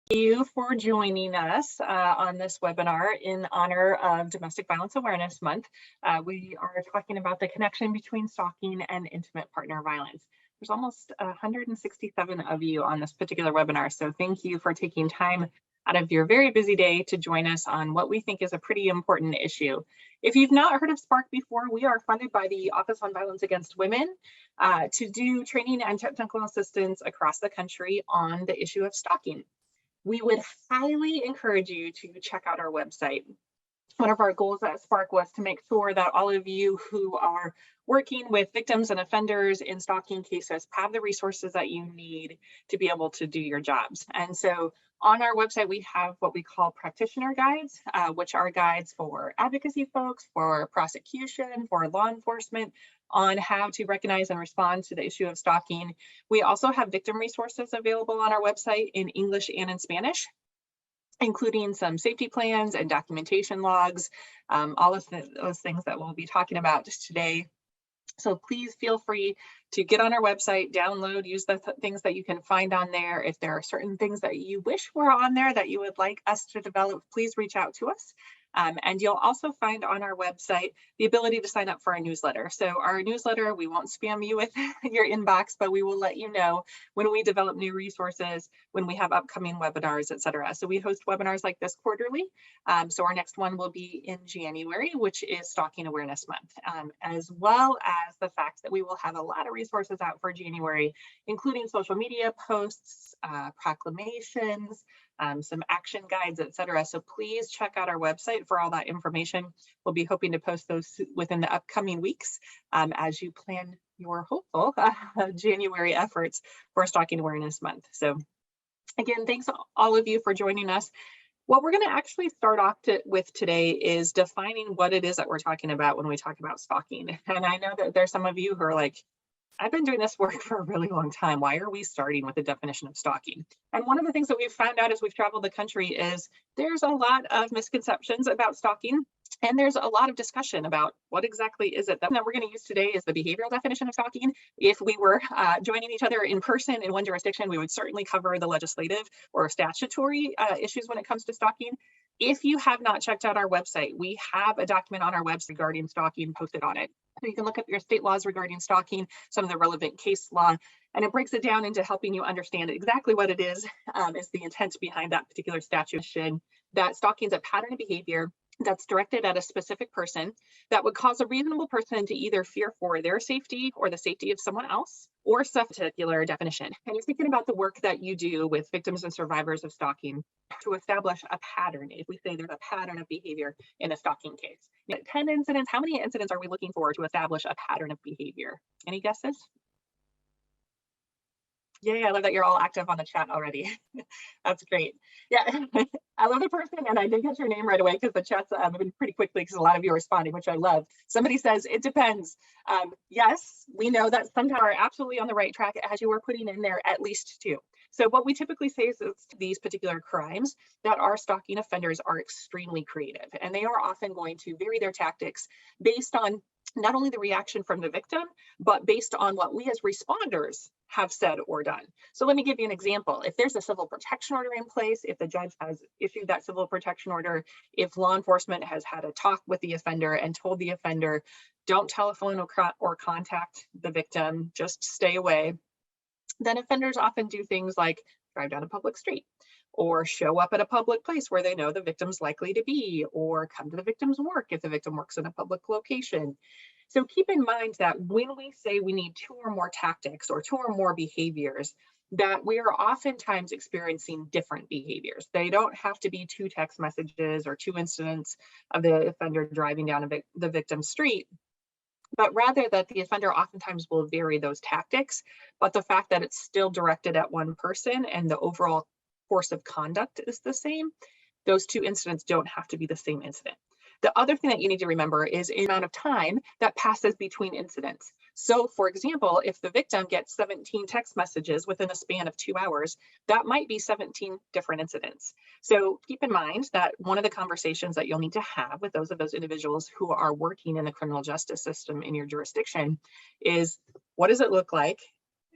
You for joining us on this webinar in honor of Domestic Violence Awareness Month. We are talking about the connection between stalking and intimate partner violence. There's almost 167 of you on this particular webinar, so thank you for taking time out of your very busy day to join us on what we think is a pretty important issue. If you've not heard of Spark before, we are funded by the Office on Violence Against Women to do training and technical assistance across the country on the issue of stalking. We would highly encourage you to check out our website. One of our goals at Spark was to make sure that all of you who are working with victims and offenders in stalking cases have the resources that you need to be able to do your jobs. And so on our website, we have what we call practitioner guides, which are guides for advocacy folks, for prosecution, for law enforcement, on how to recognize and respond to the issue of stalking. We also have victim resources available on our website in English and in Spanish, including some safety plans and documentation logs, all of those things that we'll be talking about today. So please feel free to get on our website, download, use the things that you can find on there. If there are certain things that you wish were on there that you would like us to develop, please reach out to us. And you'll also find on our website the ability to sign up for our newsletter. So our newsletter, we won't spam you with your inbox, but we will let you know when we develop new resources, when we have upcoming webinars, et cetera. So we host webinars like this quarterly. So our next one will be in January, which is Stalking Awareness Month, as well as the fact that we will have a lot of resources out for January, including social media posts, proclamations, some action guides, et cetera. So please check out our website for all that information. We'll be hoping to post those within the upcoming weeks as you plan your hopeful January efforts for Stalking Awareness Month. So again, thanks all of you for joining us. What we're going to actually start off with today is defining what it is that we're talking about when we talk about stalking. And I know that there's some of you who are like, I've been doing this work for a really long time. Why are we starting with the definition of stalking? And one of the things that we've found out as we've traveled the country is there's a lot of misconceptions about stalking. And there's a lot of discussion about what exactly is it that we're going to use today is the behavioral definition of stalking. If we were joining each other in person in one jurisdiction, we would certainly cover the legislative or statutory issues when it comes to stalking. If you have not checked out our website, we have a document on our website regarding stalking posted on it. So you can look at your state laws regarding stalking, some of the relevant case law, and it breaks it down into helping you understand exactly what it is the intent behind that particular statute. That stalking is a pattern of behavior that's directed at a specific person that would cause a reasonable person to either fear for their safety or the safety of someone else, or some particular definition. And you're thinking about the work that you do with victims and survivors of stalking to establish a pattern. If we say there's a pattern of behavior in a stalking case, 10 incidents, how many incidents are we looking for to establish a pattern of behavior? Any guesses? Yay, I love that you're all active on the chat already. That's great. Yeah, I love the person, and I did get your name right away because the chat's moving pretty quickly because a lot of you are responding, which I love. Somebody says, it depends. Yes, we know that sometimes are absolutely on the right track as you were putting in there at least 2. So what we typically say is these particular crimes that our stalking offenders are extremely creative, and they are often going to vary their tactics based on not only the reaction from the victim, but based on what we as responders have said or done. So let me give you an example. If there's a civil protection order in place, if the judge has issued that civil protection order, if law enforcement has had a talk with the offender and told the offender, don't telephone or contact the victim, just stay away, then offenders often do things like drive down a public street, or show up at a public place where they know the victim's likely to be, or come to the victim's work if the victim works in a public location. So keep in mind that when we say we need 2 or more tactics or 2 or more behaviors, that we are oftentimes experiencing different behaviors. They don't have to be 2 text messages or 2 incidents of the offender driving down the victim's street, but rather that the offender oftentimes will vary those tactics, but the fact that it's still directed at one person and the overall course of conduct is the same, those 2 incidents don't have to be the same incident. The other thing that you need to remember is the amount of time that passes between incidents. So for example, if the victim gets 17 text messages within a span of 2 hours, that might be 17 different incidents. So keep in mind that one of the conversations that you'll need to have with those individuals who are working in the criminal justice system in your jurisdiction is, what does it look like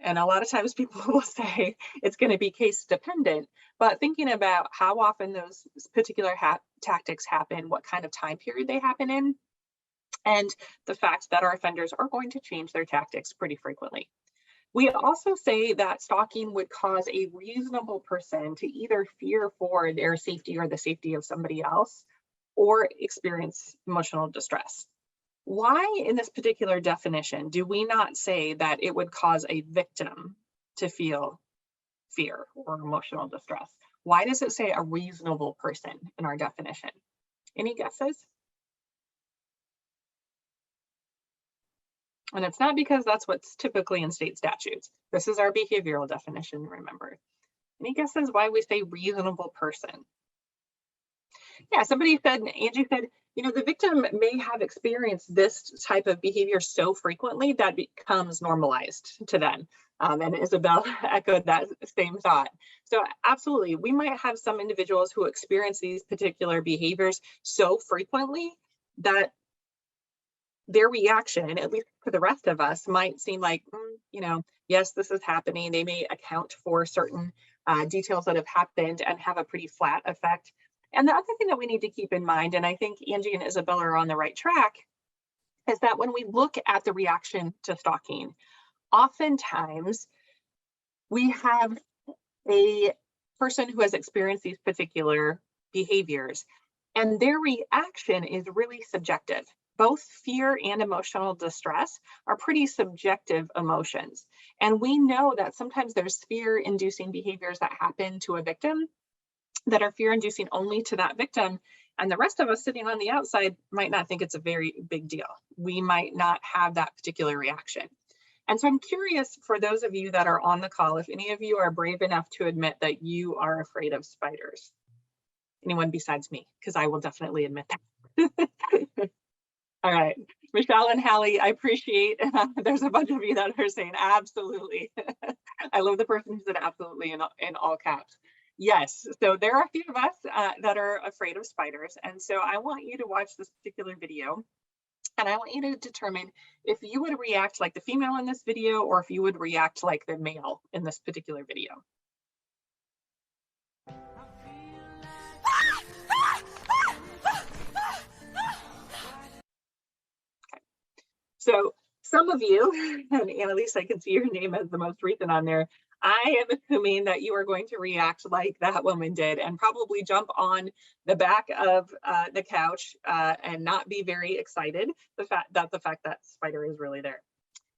And a lot of times people will say it's going to be case dependent, but thinking about how often those particular tactics happen, what kind of time period they happen in, and the fact that our offenders are going to change their tactics pretty frequently. We also say that stalking would cause a reasonable person to either fear for their safety or the safety of somebody else, or experience emotional distress. Why, in this particular definition, do we not say that it would cause a victim to feel fear or emotional distress? Why does it say a reasonable person in our definition? Any guesses? And it's not because that's what's typically in state statutes. This is our behavioral definition, remember. Any guesses why we say reasonable person? Yeah, somebody said, Angie said, the victim may have experienced this type of behavior so frequently that becomes normalized to them. And Isabel echoed that same thought. So absolutely, we might have some individuals who experience these particular behaviors so frequently that their reaction, at least for the rest of us, might seem like, yes, this is happening. They may account for certain details that have happened and have a pretty flat effect. And the other thing that we need to keep in mind, and I think Angie and Isabella are on the right track, is that when we look at the reaction to stalking, oftentimes we have a person who has experienced these particular behaviors, and their reaction is really subjective. Both fear and emotional distress are pretty subjective emotions. And we know that sometimes there's fear-inducing behaviors that happen to a victim that are fear-inducing only to that victim, and the rest of us sitting on the outside might not think it's a very big deal. We might not have that particular reaction. And so I'm curious, for those of you that are on the call, if any of you are brave enough to admit that you are afraid of spiders. Anyone besides me, because I will definitely admit that. All right, Michelle and Hallie, I appreciate, there's a bunch of you that are saying absolutely. I love the person who said absolutely in all caps. Yes, so there are a few of us that are afraid of spiders. And so I want you to watch this particular video, and I want you to determine if you would react like the female in this video, or if you would react like the male in this particular video. So some of you, and Annalise, I can see your name as the most recent on there. I am assuming that you are going to react like that woman did and probably jump on the back of the couch and not be very excited the fact that spider is really there.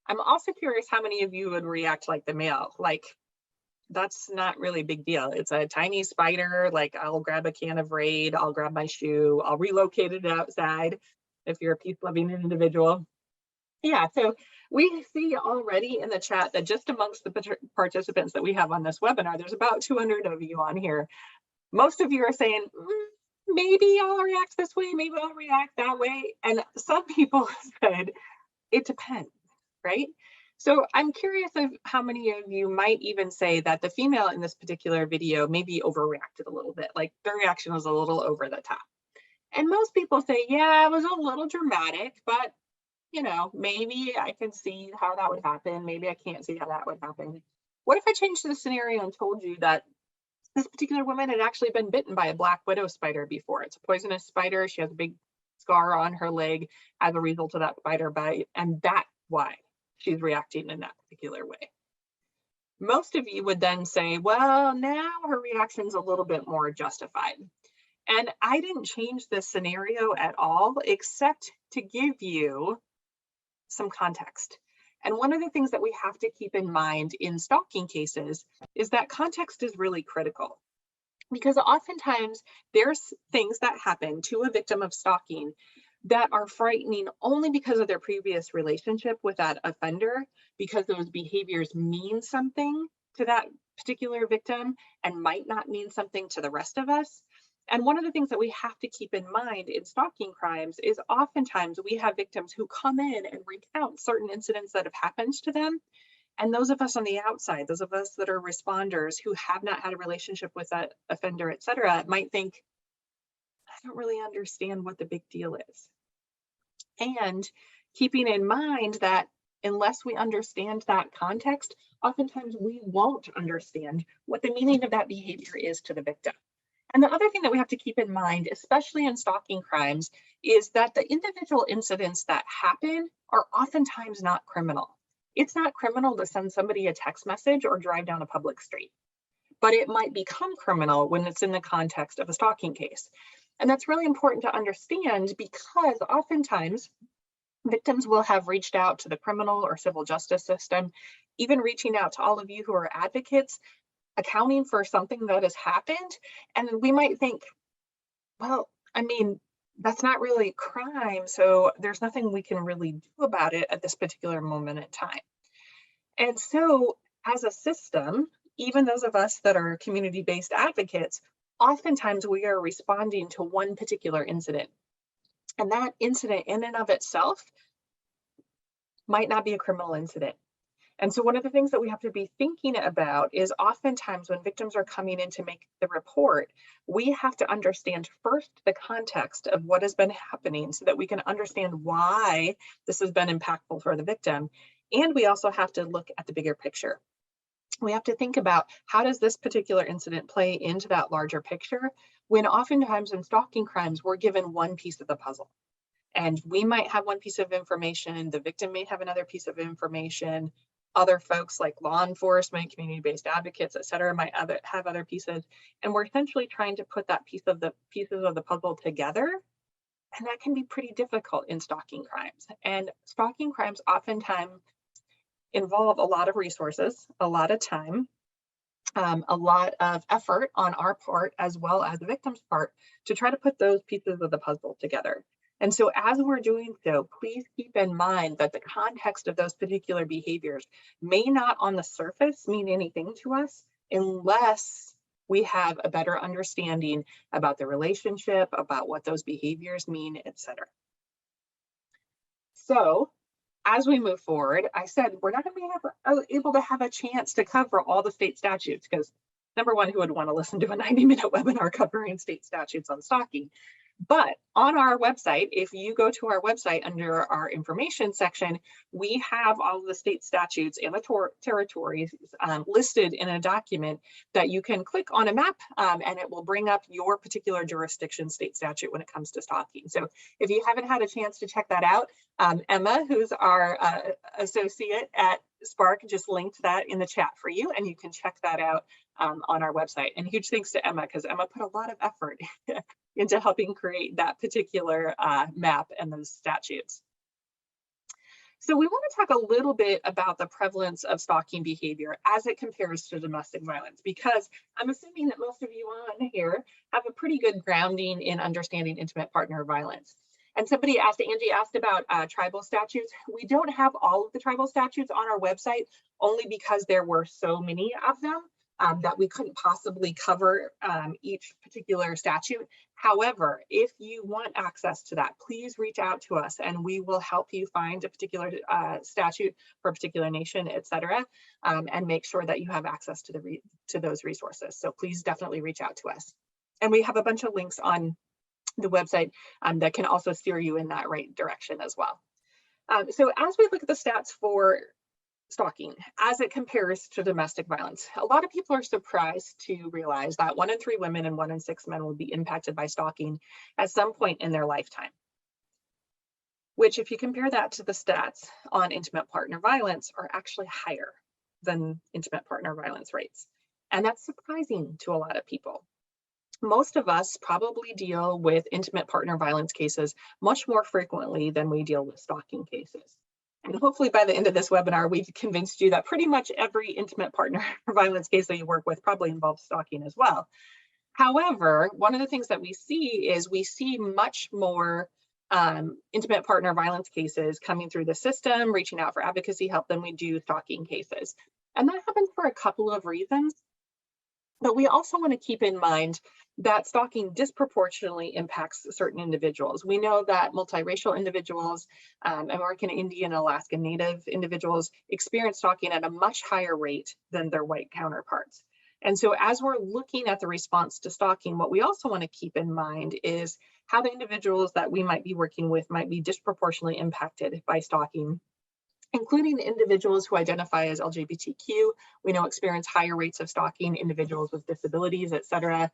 I'm also curious how many of you would react like the male, like that's not really a big deal. It's a tiny spider, like I'll grab a can of Raid, I'll grab my shoe, I'll relocate it outside if you're a peace-loving individual. Yeah, so we see already in the chat that just amongst the participants that we have on this webinar, there's about 200 of you on here. Most of you are saying, maybe I'll react this way, maybe I'll react that way. And some people said, it depends, right? So I'm curious of how many of you might even say that the female in this particular video maybe overreacted a little bit, like their reaction was a little over the top. And most people say, yeah, it was a little dramatic, but maybe I can see how that would happen. Maybe I can't see how that would happen. What if I changed the scenario and told you that this particular woman had actually been bitten by a black widow spider before? It's a poisonous spider. She has a big scar on her leg as a result of that spider bite, and that's why she's reacting in that particular way. Most of you would then say, well, now her reaction's a little bit more justified. And I didn't change the scenario at all, except to give you some context. And one of the things that we have to keep in mind in stalking cases is that context is really critical, because oftentimes there's things that happen to a victim of stalking that are frightening only because of their previous relationship with that offender, because those behaviors mean something to that particular victim and might not mean something to the rest of us. And one of the things that we have to keep in mind in stalking crimes is oftentimes we have victims who come in and recount certain incidents that have happened to them. And those of us on the outside, those of us that are responders who have not had a relationship with that offender, et cetera, might think, I don't really understand what the big deal is. And keeping in mind that unless we understand that context, oftentimes we won't understand what the meaning of that behavior is to the victim. And the other thing that we have to keep in mind, especially in stalking crimes, is that the individual incidents that happen are oftentimes not criminal. It's not criminal to send somebody a text message or drive down a public street, but it might become criminal when it's in the context of a stalking case. And that's really important to understand because oftentimes victims will have reached out to the criminal or civil justice system, even reaching out to all of you who are advocates, accounting for something that has happened. And we might think, well, I mean, that's not really crime, so there's nothing we can really do about it at this particular moment in time. And so as a system, even those of us that are community-based advocates, oftentimes we are responding to one particular incident. And that incident in and of itself might not be a criminal incident. And so one of the things that we have to be thinking about is oftentimes when victims are coming in to make the report, we have to understand first the context of what has been happening so that we can understand why this has been impactful for the victim. And we also have to look at the bigger picture. We have to think about how does this particular incident play into that larger picture when oftentimes in stalking crimes, we're given one piece of the puzzle. And we might have one piece of information, the victim may have another piece of information, other folks like law enforcement, community-based advocates, et cetera, might have other pieces. And we're essentially trying to put that pieces of the puzzle together. And that can be pretty difficult in stalking crimes. And stalking crimes oftentimes involve a lot of resources, a lot of time, a lot of effort on our part, as well as the victim's part, to try to put those pieces of the puzzle together. And so as we're doing so, please keep in mind that the context of those particular behaviors may not on the surface mean anything to us unless we have a better understanding about the relationship, about what those behaviors mean, et cetera. So as we move forward, I said we're not going to be able to have a chance to cover all the state statutes because number one, who would want to listen to a 90-minute webinar covering state statutes on stalking? But on our website, if you go to our website under our information section, we have all of the state statutes and the territories listed in a document that you can click on a map and it will bring up your particular jurisdiction state statute when it comes to stalking. So if you haven't had a chance to check that out, Emma, who's our associate at Spark, just linked that in the chat for you, and you can check that out on our website. And huge thanks to Emma, because Emma put a lot of effort into helping create that particular map and those statutes. So we want to talk a little bit about the prevalence of stalking behavior as it compares to domestic violence, because I'm assuming that most of you on here have a pretty good grounding in understanding intimate partner violence. And somebody asked, Angie asked about tribal statutes. We don't have all of the tribal statutes on our website only because there were so many of them that we couldn't possibly cover each particular statute. However, if you want access to that, please reach out to us and we will help you find a particular statute for a particular nation, et cetera, and make sure that you have access to those resources. So please definitely reach out to us. And we have a bunch of links on the website that can also steer you in that right direction as well. So as we look at the stats for stalking as it compares to domestic violence, a lot of people are surprised to realize that 1 in 3 women and 1 in 6 men will be impacted by stalking at some point in their lifetime. Which, if you compare that to the stats on intimate partner violence, are actually higher than intimate partner violence rates. And that's surprising to a lot of people. Most of us probably deal with intimate partner violence cases much more frequently than we deal with stalking cases. And hopefully by the end of this webinar, we've convinced you that pretty much every intimate partner violence case that you work with probably involves stalking as well. However, one of the things that we see is we see much more intimate partner violence cases coming through the system, reaching out for advocacy help than we do stalking cases. And that happens for a couple of reasons. But we also want to keep in mind that stalking disproportionately impacts certain individuals. We know that multiracial individuals, American Indian, Alaska Native individuals experience stalking at a much higher rate than their white counterparts. And so as we're looking at the response to stalking, what we also want to keep in mind is how the individuals that we might be working with might be disproportionately impacted by stalking including individuals who identify as LGBTQ. We know experience higher rates of stalking, individuals with disabilities, etc.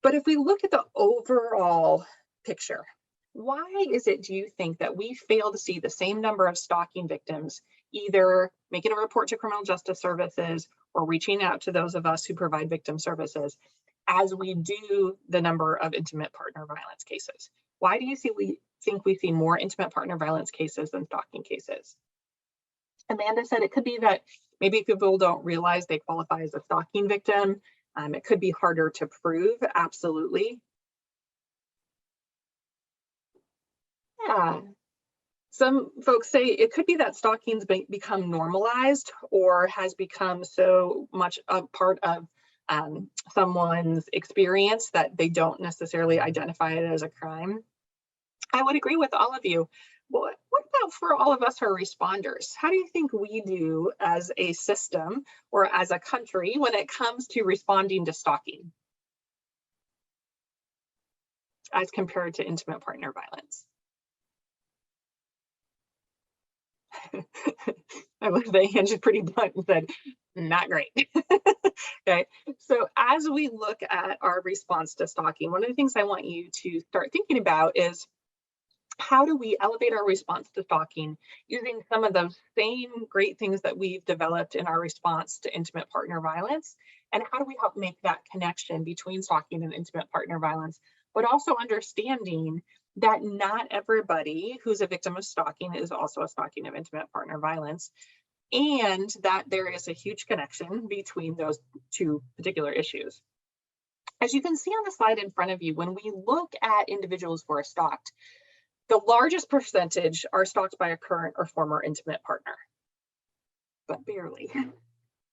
But if we look at the overall picture, why is it, do you think, that we fail to see the same number of stalking victims either making a report to criminal justice services or reaching out to those of us who provide victim services as we do the number of intimate partner violence cases? Why do you think we see more intimate partner violence cases than stalking cases? Amanda said it could be that maybe people don't realize they qualify as a stalking victim. It could be harder to prove, absolutely. Yeah. Some folks say it could be that stalking's become normalized or has become so much a part of someone's experience that they don't necessarily identify it as a crime. I would agree with all of you. What about for all of us who are responders? How do you think we do as a system or as a country when it comes to responding to stalking as compared to intimate partner violence? I looked at the hand, she's pretty blunt and said, not great. Okay, so as we look at our response to stalking, one of the things I want you to start thinking about is how do we elevate our response to stalking using some of those same great things that we've developed in our response to intimate partner violence? And how do we help make that connection between stalking and intimate partner violence, but also understanding that not everybody who's a victim of stalking is also a stalking of intimate partner violence, and that there is a huge connection between those two particular issues. As you can see on the slide in front of you, when we look at individuals who are stalked, the largest percentage are stalked by a current or former intimate partner, but barely.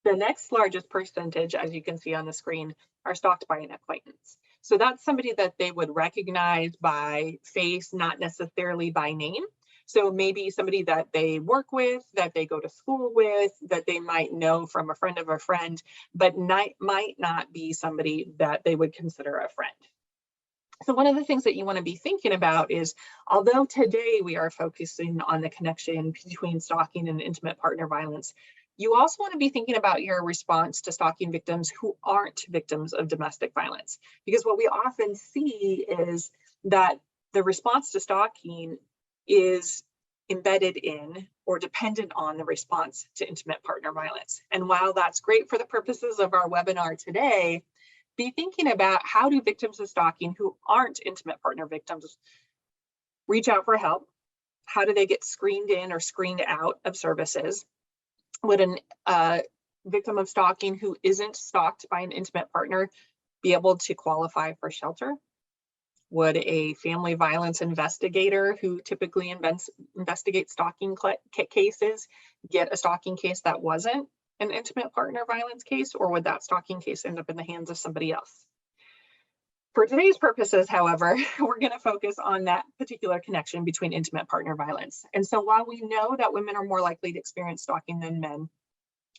The next largest percentage, as you can see on the screen, are stalked by an acquaintance. So that's somebody that they would recognize by face, not necessarily by name. So maybe somebody that they work with, that they go to school with, that they might know from a friend of a friend, but might not be somebody that they would consider a friend. So one of the things that you want to be thinking about is, although today we are focusing on the connection between stalking and intimate partner violence, you also want to be thinking about your response to stalking victims who aren't victims of domestic violence. Because what we often see is that the response to stalking is embedded in or dependent on the response to intimate partner violence. And while that's great for the purposes of our webinar today, be thinking about how do victims of stalking who aren't intimate partner victims reach out for help? How do they get screened in or screened out of services? Would a victim of stalking who isn't stalked by an intimate partner be able to qualify for shelter? Would a family violence investigator who typically investigates stalking cases get a stalking case that wasn't an intimate partner violence case, or would that stalking case end up in the hands of somebody else? For today's purposes, however, we're going to focus on that particular connection between intimate partner violence. And so while we know that women are more likely to experience stalking than men,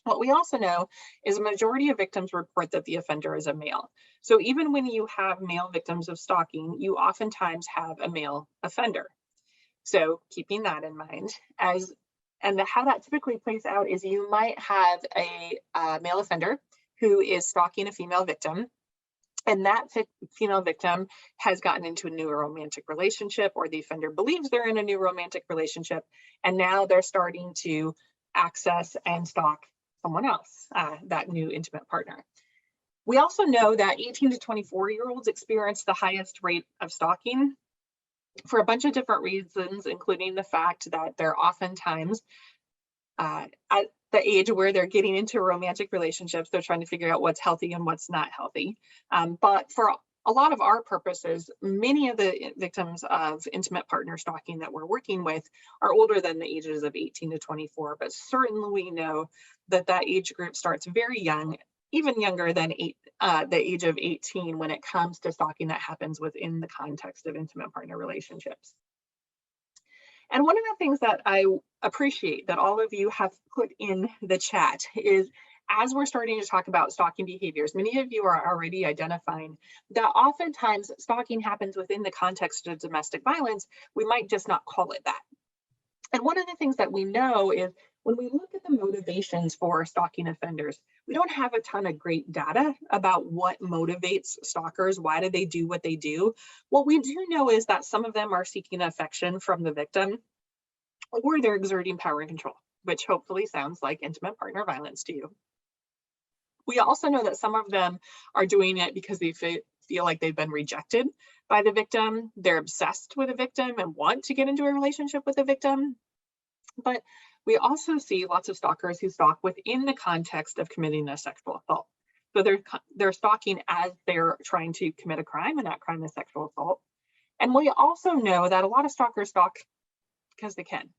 what we also know is a majority of victims report that the offender is a male. So even when you have male victims of stalking, you oftentimes have a male offender. So keeping that in mind, and how that typically plays out is you might have a male offender who is stalking a female victim, and that female victim has gotten into a new romantic relationship, or the offender believes they're in a new romantic relationship, and now they're starting to access and stalk someone else, that new intimate partner. We also know that 18 to 24-year-olds experience the highest rate of stalking for a bunch of different reasons, including the fact that they're oftentimes at the age where they're getting into romantic relationships. They're trying to figure out what's healthy and what's not healthy. But for a lot of our purposes, many of the victims of intimate partner stalking that we're working with are older than the ages of 18 to 24, but certainly we know that that age group starts very young, even younger than the age of 18 when it comes to stalking that happens within the context of intimate partner relationships. And one of the things that I appreciate that all of you have put in the chat is, as we're starting to talk about stalking behaviors, many of you are already identifying that oftentimes stalking happens within the context of domestic violence. We might just not call it that. And one of the things that we know is when we look at the motivations for stalking offenders, we don't have a ton of great data about what motivates stalkers. Why do they do what they do? What we do know is that some of them are seeking affection from the victim, or they're exerting power and control, which hopefully sounds like intimate partner violence to you. We also know that some of them are doing it because they feel like they've been rejected by the victim. They're obsessed with a victim and want to get into a relationship with the victim. But we also see lots of stalkers who stalk within the context of committing a sexual assault. So they're stalking as they're trying to commit a crime, and that crime is sexual assault. And we also know that a lot of stalkers stalk because they can,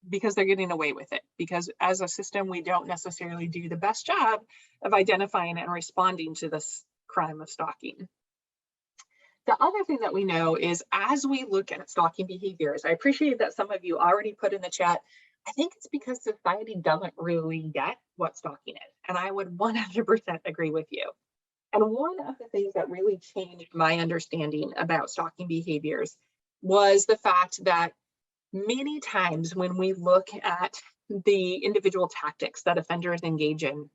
because they're getting away with it, because as a system, we don't necessarily do the best job of identifying and responding to this crime of stalking. The other thing that we know is as we look at stalking behaviors, I appreciate that some of you already put in the chat, I think it's because society doesn't really get what stalking is. And I would 100% agree with you. And one of the things that really changed my understanding about stalking behaviors was the fact that many times when we look at the individual tactics that offenders engage in,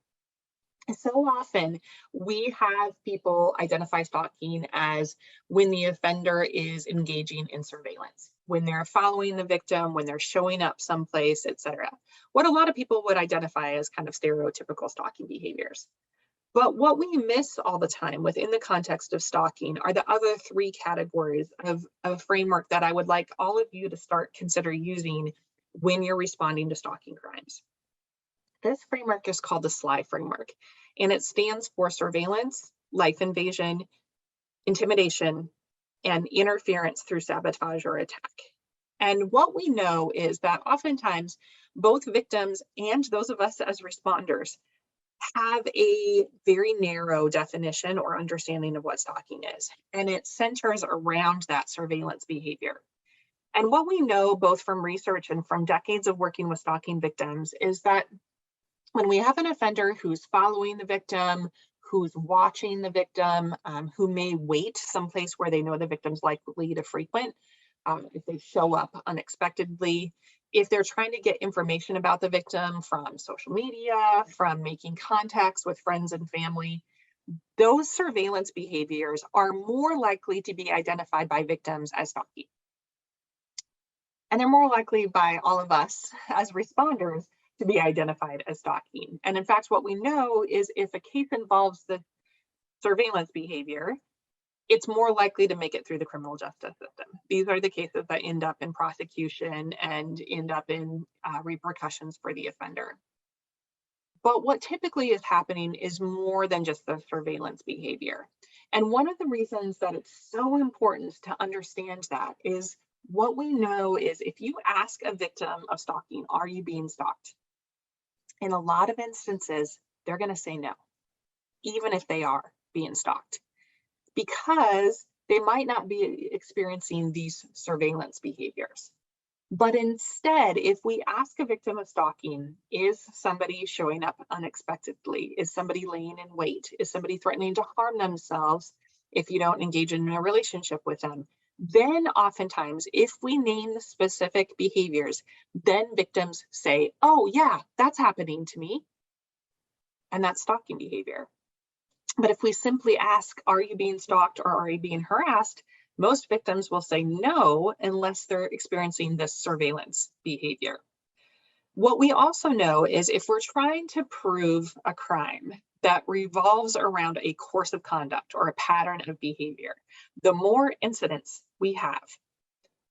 so often we have people identify stalking as when the offender is engaging in surveillance, when they're following the victim, when they're showing up someplace, etc. What a lot of people would identify as kind of stereotypical stalking behaviors. But what we miss all the time within the context of stalking are the other three categories of a framework that I would like all of you to start consider using when you're responding to stalking crimes. This framework is called the SLY framework, and it stands for surveillance, life invasion, intimidation, and interference through sabotage or attack. And what we know is that oftentimes both victims and those of us as responders have a very narrow definition or understanding of what stalking is, and it centers around that surveillance behavior. And what we know both from research and from decades of working with stalking victims is that when we have an offender who's following the victim, who's watching the victim, who may wait someplace where they know the victim's likely to frequent, if they show up unexpectedly, if they're trying to get information about the victim from social media, from making contacts with friends and family, those surveillance behaviors are more likely to be identified by victims as stalking. And they're more likely by all of us as responders to be identified as stalking. And in fact, what we know is if a case involves the surveillance behavior, it's more likely to make it through the criminal justice system. These are the cases that end up in prosecution and end up in repercussions for the offender. But what typically is happening is more than just the surveillance behavior. And one of the reasons that it's so important to understand that is what we know is if you ask a victim of stalking, are you being stalked? In a lot of instances, they're going to say no, even if they are being stalked, because they might not be experiencing these surveillance behaviors. But instead, if we ask a victim of stalking, is somebody showing up unexpectedly? Is somebody laying in wait? Is somebody threatening to harm themselves if you don't engage in a relationship with them? Then oftentimes, if we name the specific behaviors, then victims say, oh yeah, that's happening to me. And that's stalking behavior. But if we simply ask, are you being stalked or are you being harassed? Most victims will say no, unless they're experiencing this surveillance behavior. What we also know is if we're trying to prove a crime that revolves around a course of conduct or a pattern of behavior, the more incidents we have,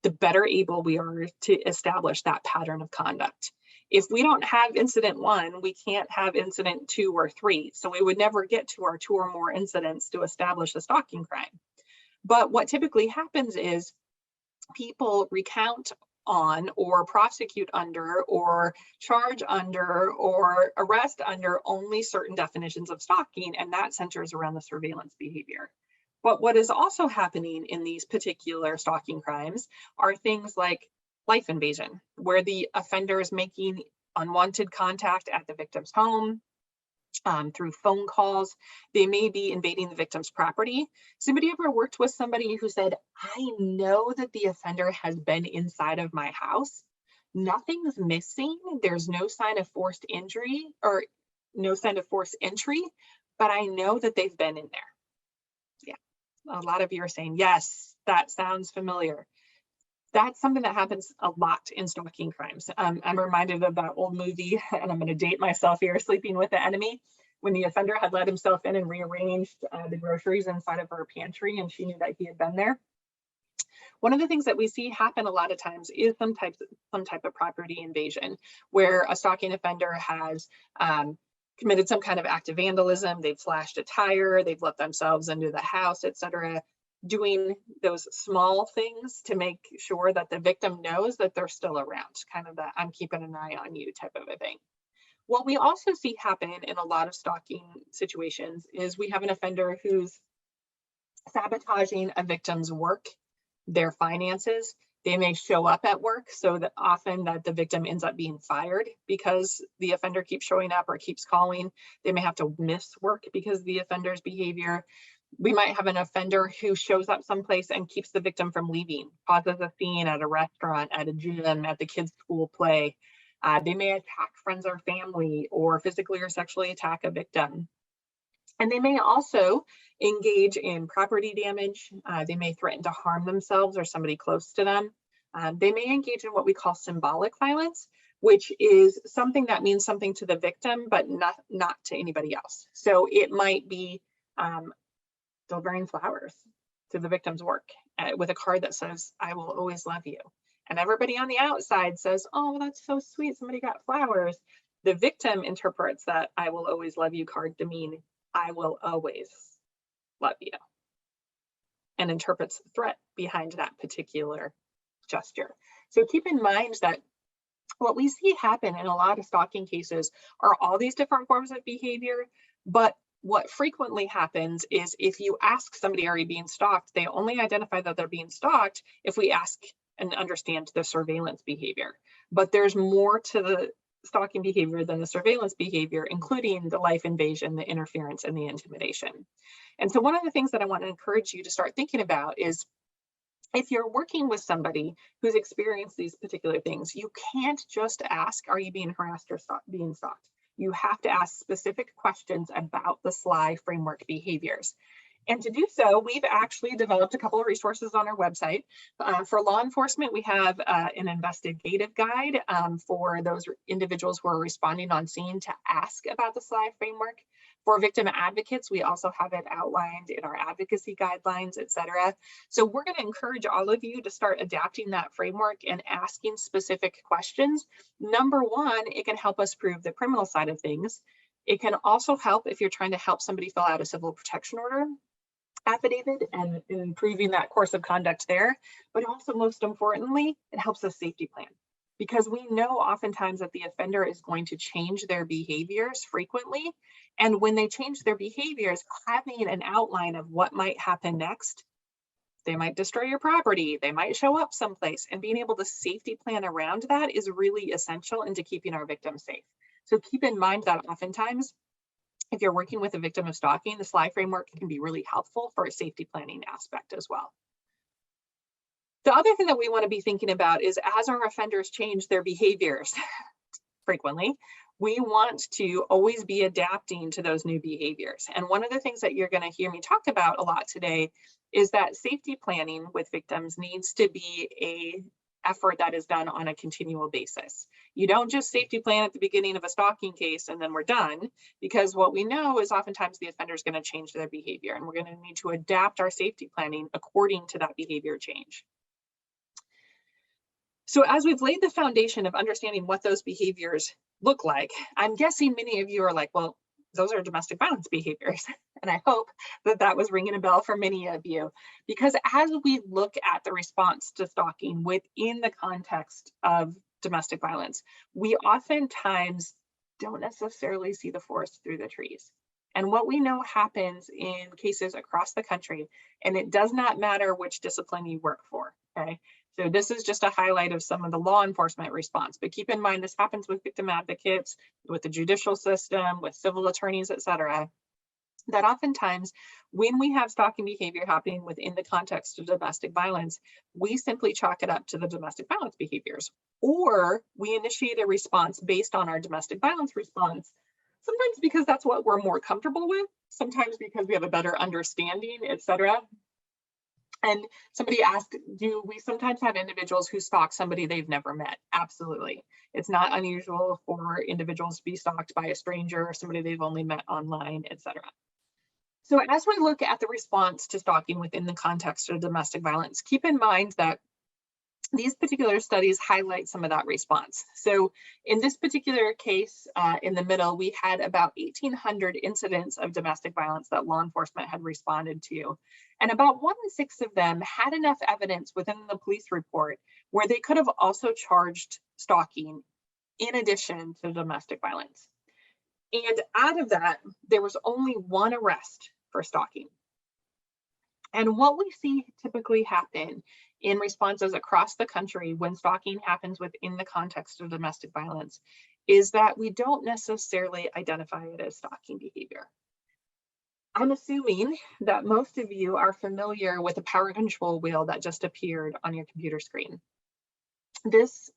the better able we are to establish that pattern of conduct. If we don't have incident 1, we can't have incident 2 or 3. So we would never get to our 2 or more incidents to establish a stalking crime. But what typically happens is people recount on or prosecute under or charge under or arrest under only certain definitions of stalking, and that centers around the surveillance behavior. But what is also happening in these particular stalking crimes are things like life invasion, where the offender is making unwanted contact at the victim's home, through phone calls. They may be invading the victim's property. Somebody ever worked with somebody who said, I know that the offender has been inside of my house Nothing's missing. There's no sign of forced injury or no sign of forced entry, but I know that they've been in there. Yeah, a lot of you are saying, yes, that sounds familiar. That's something that happens a lot in stalking crimes. I'm reminded of that old movie, and I'm going to date myself here, Sleeping with the Enemy, when the offender had let himself in and rearranged the groceries inside of her pantry, and she knew that he had been there. One of the things that we see happen a lot of times is some type of property invasion, where a stalking offender has committed some kind of act of vandalism. They've slashed a tire, they've let themselves into the house, etc., doing those small things to make sure that the victim knows that they're still around, kind of that I'm keeping an eye on you type of a thing. What we also see happen in a lot of stalking situations is we have an offender who's sabotaging a victim's work, their finances. They may show up at work so that often that the victim ends up being fired because the offender keeps showing up or keeps calling. They may have to miss work because of the offender's behavior. We might have an offender who shows up someplace and keeps the victim from leaving, causes a scene at a restaurant, at a gym, at the kids' school play. They may attack friends or family or physically or sexually attack a victim. And they may also engage in property damage. They may threaten to harm themselves or somebody close to them. They may engage in what we call symbolic violence, which is something that means something to the victim, but not to anybody else. So it might be delivering flowers to the victim's work with a card that says, "I will always love you." And everybody on the outside says, "Oh, well, that's so sweet. Somebody got flowers." The victim interprets that "I will always love you" card to mean "I will always love you," and interprets the threat behind that particular gesture. So keep in mind that what we see happen in a lot of stalking cases are all these different forms of behavior, but what frequently happens is if you ask somebody, are you being stalked? They only identify that they're being stalked if we ask and understand the surveillance behavior. But there's more to the stalking behavior than the surveillance behavior, including the life invasion, the interference, and the intimidation. And so one of the things that I want to encourage you to start thinking about is if you're working with somebody who's experienced these particular things, you can't just ask, are you being harassed or being stalked? You have to ask specific questions about the SLY framework behaviors. And to do so, we've actually developed a couple of resources on our website. For law enforcement, we have an investigative guide for those individuals who are responding on scene to ask about the SLY framework. For victim advocates, we also have it outlined in our advocacy guidelines, et cetera. So we're going to encourage all of you to start adapting that framework and asking specific questions. Number one, it can help us prove the criminal side of things. It can also help if you're trying to help somebody fill out a civil protection order affidavit and improving that course of conduct there. But also, most importantly, it helps us safety plan, because we know oftentimes that the offender is going to change their behaviors frequently. And when they change their behaviors, having an outline of what might happen next, they might destroy your property, they might show up someplace, and being able to safety plan around that is really essential into keeping our victims safe. So keep in mind that oftentimes, if you're working with a victim of stalking, the SLY framework can be really helpful for a safety planning aspect as well. The other thing that we want to be thinking about is as our offenders change their behaviors frequently, we want to always be adapting to those new behaviors. And one of the things that you're going to hear me talk about a lot today is that safety planning with victims needs to be an effort that is done on a continual basis. You don't just safety plan at the beginning of a stalking case and then we're done, because what we know is oftentimes the offender is going to change their behavior, and we're going to need to adapt our safety planning according to that behavior change. So as we've laid the foundation of understanding what those behaviors look like, I'm guessing many of you are like, well, those are domestic violence behaviors. And I hope that that was ringing a bell for many of you, because as we look at the response to stalking within the context of domestic violence, we oftentimes don't necessarily see the forest through the trees. And what we know happens in cases across the country, and it does not matter which discipline you work for, okay? So this is just a highlight of some of the law enforcement response, but keep in mind this happens with victim advocates, with the judicial system, with civil attorneys, et cetera. that oftentimes when we have stalking behavior happening within the context of domestic violence, we simply chalk it up to the domestic violence behaviors, or we initiate a response based on our domestic violence response, sometimes because that's what we're more comfortable with, sometimes because we have a better understanding, etc. And somebody asked, do we sometimes have individuals who stalk somebody they've never met? Absolutely. It's not unusual for individuals to be stalked by a stranger or somebody they've only met online, etc. So as we look at the response to stalking within the context of domestic violence, keep in mind that these particular studies highlight some of that response. So in this particular case, in the middle, we had about 1,800 incidents of domestic violence that law enforcement had responded to. And about 1 in 6 of them had enough evidence within the police report where they could have also charged stalking in addition to domestic violence. And out of that, there was only 1 arrest for stalking. And what we see typically happen in responses across the country when stalking happens within the context of domestic violence is that we don't necessarily identify it as stalking behavior. I'm assuming that most of you are familiar with the power control wheel that just appeared on your computer screen. This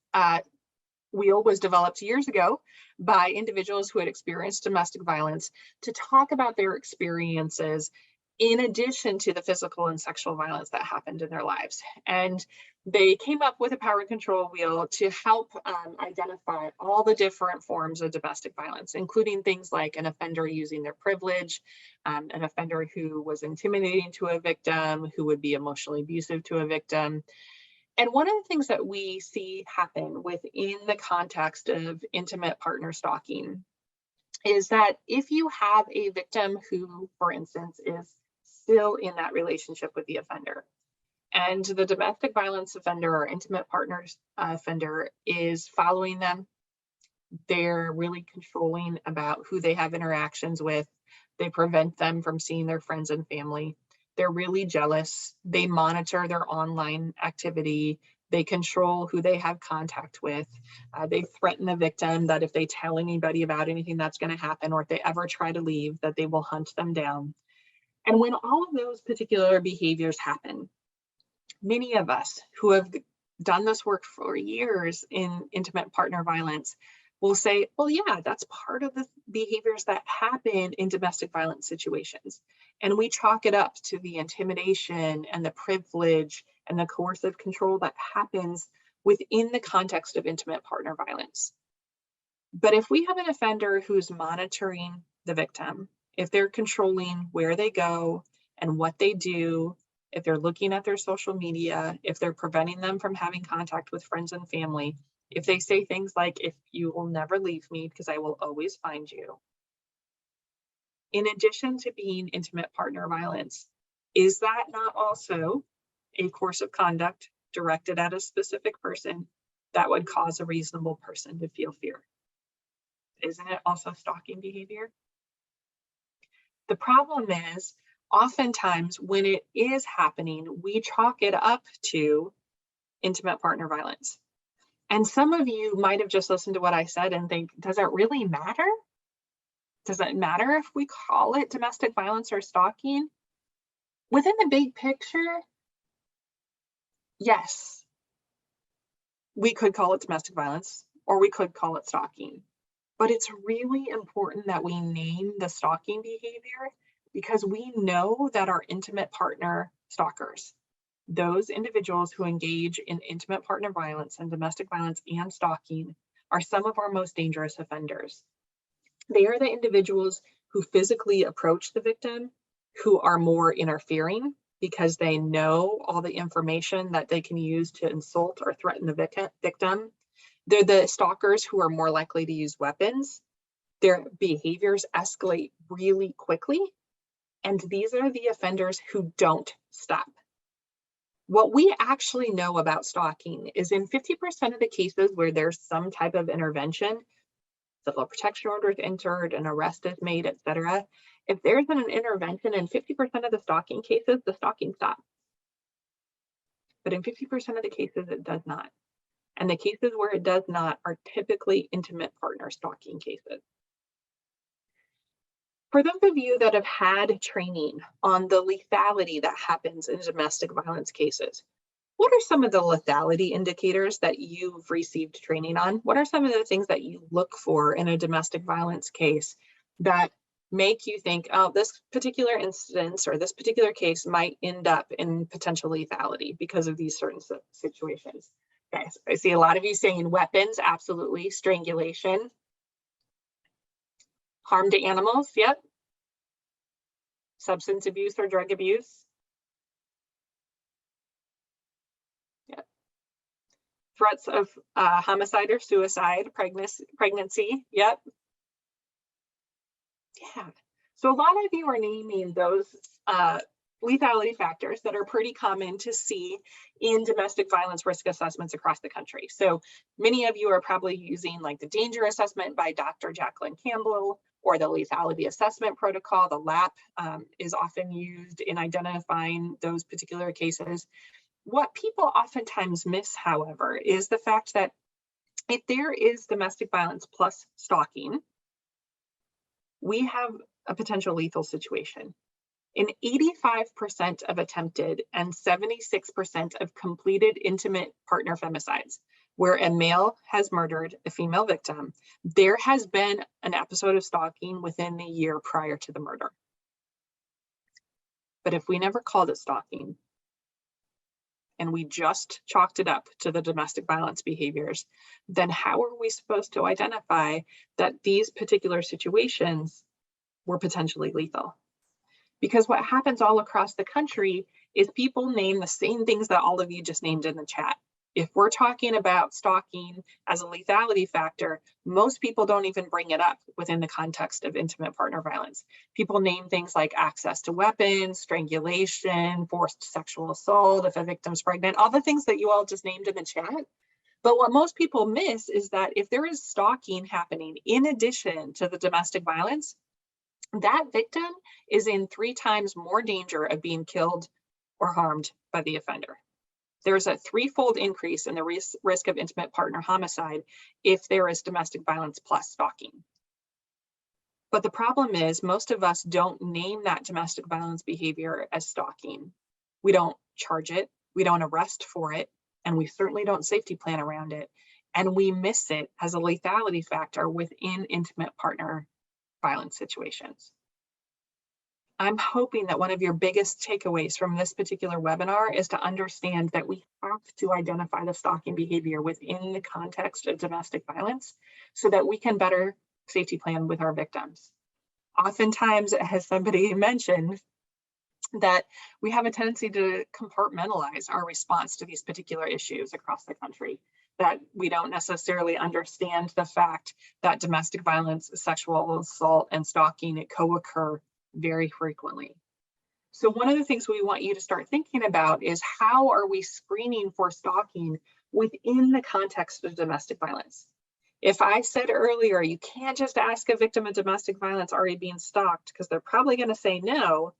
wheel was developed years ago by individuals who had experienced domestic violence to talk about their experiences in addition to the physical and sexual violence that happened in their lives. And they came up with a power control wheel to help identify all the different forms of domestic violence, including things like an offender using their privilege, an offender who was intimidating to a victim, who would be emotionally abusive to a victim. And one of the things that we see happen within the context of intimate partner stalking is that if you have a victim who, for instance, is still in that relationship with the offender, and the domestic violence offender or intimate partners offender is following them, they're really controlling about who they have interactions with, they prevent them from seeing their friends and family, they're really jealous, they monitor their online activity, they control who they have contact with, they threaten the victim that if they tell anybody about anything that's going to happen, or if they ever try to leave, that they will hunt them down. And when all of those particular behaviors happen, many of us who have done this work for years in intimate partner violence will say, well, yeah, that's part of the behaviors that happen in domestic violence situations. And we chalk it up to the intimidation and the privilege and the coercive control that happens within the context of intimate partner violence. But if we have an offender who's monitoring the victim, if they're controlling where they go and what they do, if they're looking at their social media, if they're preventing them from having contact with friends and family, if they say things like, if you will never leave me because I will always find you. In addition to being intimate partner violence, is that not also a course of conduct directed at a specific person that would cause a reasonable person to feel fear? Isn't it also stalking behavior? The problem is, oftentimes when it is happening, we chalk it up to intimate partner violence. And some of you might have just listened to what I said and think, does it really matter? Does it matter if we call it domestic violence or stalking? Within the big picture, yes, we could call it domestic violence or we could call it stalking. But it's really important that we name the stalking behavior because we know that our intimate partner stalkers, those individuals who engage in intimate partner violence and domestic violence and stalking, are some of our most dangerous offenders. They are the individuals who physically approach the victim, who are more interfering because they know all the information that they can use to insult or threaten the victim. They're the stalkers who are more likely to use weapons. Their behaviors escalate really quickly. And these are the offenders who don't stop. What we actually know about stalking is in 50% of the cases where there's some type of intervention, civil protection order is entered, an arrest is made, etc. If there's an intervention in 50% of the stalking cases, the stalking stops. But in 50% of the cases, it does not. And the cases where it does not are typically intimate partner stalking cases. For those of you that have had training on the lethality that happens in domestic violence cases, what are some of the lethality indicators that you've received training on? What are some of the things that you look for in a domestic violence case that make you think, oh, this particular instance or this particular case might end up in potential lethality because of these certain situations? Okay, so I see a lot of you saying weapons, absolutely. Strangulation, harm to animals, yep. Substance abuse or drug abuse. Yep. Threats of homicide or suicide, pregnancy, yep. Yeah. So a lot of you are naming those lethality factors that are pretty common to see in domestic violence risk assessments across the country. So many of you are probably using like the danger assessment by Dr. Jacqueline Campbell or the lethality assessment protocol. The LAP is often used in identifying those particular cases. What people oftentimes miss, however, is the fact that if there is domestic violence plus stalking, we have a potential lethal situation. In 85% of attempted and 76% of completed intimate partner femicides, where a male has murdered a female victim, there has been an episode of stalking within the year prior to the murder. But if we never called it stalking, and we just chalked it up to the domestic violence behaviors, then how are we supposed to identify that these particular situations were potentially lethal? Because what happens all across the country is people name the same things that all of you just named in the chat. If we're talking about stalking as a lethality factor, most people don't even bring it up within the context of intimate partner violence. People name things like access to weapons, strangulation, forced sexual assault, if a victim's pregnant, all the things that you all just named in the chat. But what most people miss is that if there is stalking happening in addition to the domestic violence, that victim is in 3 times more danger of being killed or harmed by the offender. There's a 3-fold increase in the risk of intimate partner homicide if there is domestic violence plus stalking. But the problem is most of us don't name that domestic violence behavior as stalking. We don't charge it, we don't arrest for it, and we certainly don't safety plan around it. And we miss it as a lethality factor within intimate partner violence situations. I'm hoping that one of your biggest takeaways from this particular webinar is to understand that we have to identify the stalking behavior within the context of domestic violence so that we can better safety plan with our victims. Oftentimes, as somebody mentioned, that we have a tendency to compartmentalize our response to these particular issues across the country, that we don't necessarily understand the fact that domestic violence, sexual assault, and stalking co-occur very frequently. So one of the things we want you to start thinking about is how are we screening for stalking within the context of domestic violence? If I said earlier, you can't just ask a victim of domestic violence, are you being stalked? Because they're probably going to say no.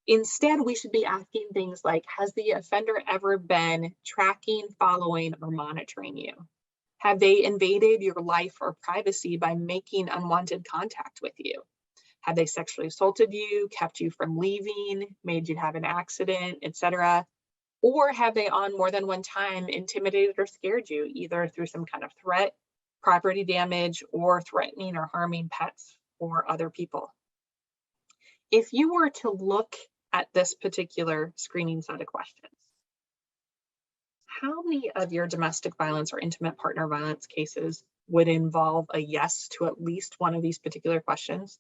Instead, we should be asking things like, has the offender ever been tracking, following, or monitoring you? Have they invaded your life or privacy by making unwanted contact with you? Have they sexually assaulted you, kept you from leaving, made you have an accident, etc.? Or have they on more than one time intimidated or scared you, either through some kind of threat, property damage, or threatening or harming pets or other people? If you were to look at this particular screening set of questions, how many of your domestic violence or intimate partner violence cases would involve a yes to at least one of these particular questions?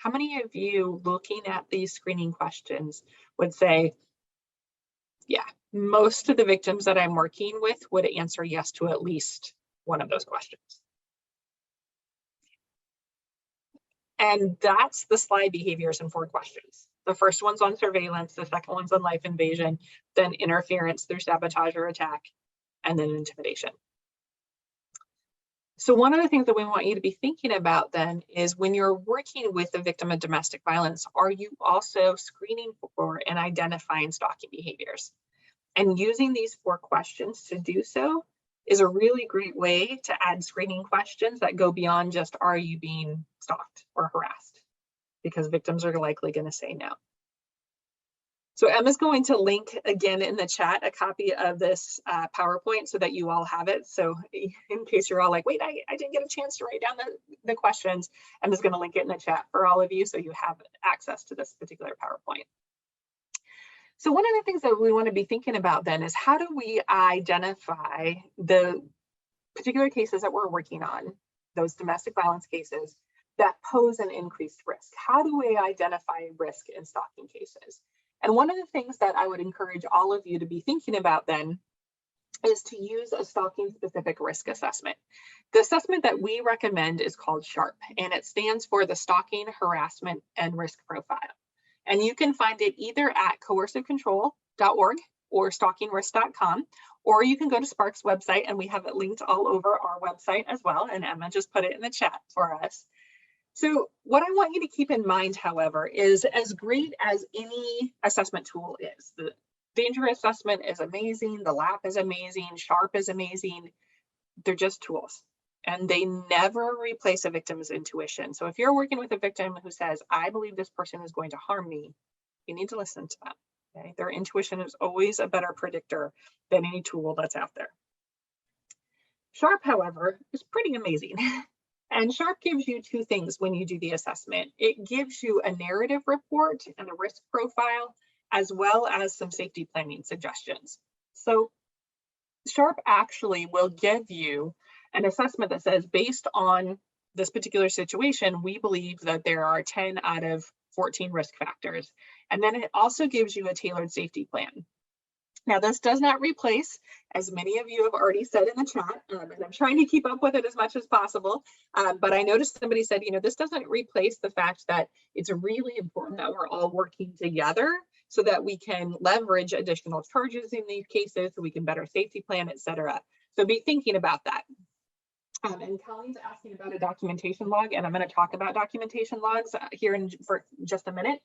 How many of you looking at these screening questions would say, yeah, most of the victims that I'm working with would answer yes to at least one of those questions? And that's the slide behaviors in 4 questions. The first one's on surveillance, the second one's on life invasion, then interference through sabotage or attack, and then intimidation. So one of the things that we want you to be thinking about then is when you're working with a victim of domestic violence, are you also screening for and identifying stalking behaviors? And using these 4 questions to do so is a really great way to add screening questions that go beyond just, are you being stalked or harassed? Because victims are likely going to say no. So Emma's going to link again in the chat a copy of this PowerPoint so that you all have it. So in case you're all like, wait, I didn't get a chance to write down the questions, Emma's going to link it in the chat for all of you so you have access to this particular PowerPoint. So one of the things that we want to be thinking about then is, how do we identify the particular cases that we're working on, those domestic violence cases that pose an increased risk? How do we identify risk in stalking cases? And one of the things that I would encourage all of you to be thinking about then is to use a stalking specific risk assessment. The assessment that we recommend is called SHARP, and it stands for the Stalking, Harassment, and Risk Profile. And you can find it either at coercivecontrol.org or stalkingrisk.com, or you can go to Spark's website, and we have it linked all over our website as well. And Emma just put it in the chat for us. So what I want you to keep in mind, however, is as great as any assessment tool is, the danger assessment is amazing, the LAP is amazing, SHARP is amazing, they're just tools. And they never replace a victim's intuition. So if you're working with a victim who says, I believe this person is going to harm me, you need to listen to them. Okay? Their intuition is always a better predictor than any tool that's out there. SHARP, however, is pretty amazing. And SHARP gives you two things when you do the assessment. It gives you a narrative report and a risk profile, as well as some safety planning suggestions. So SHARP actually will give you an assessment that says, based on this particular situation, we believe that there are 10 out of 14 risk factors. And then it also gives you a tailored safety plan. Now, this does not replace, as many of you have already said in the chat, and I'm trying to keep up with it as much as possible, but I noticed somebody said, this doesn't replace the fact that it's really important that we're all working together so that we can leverage additional charges in these cases, so we can better safety plan, et cetera. So be thinking about that. And Colleen's asking about a documentation log, and I'm going to talk about documentation logs here for just a minute.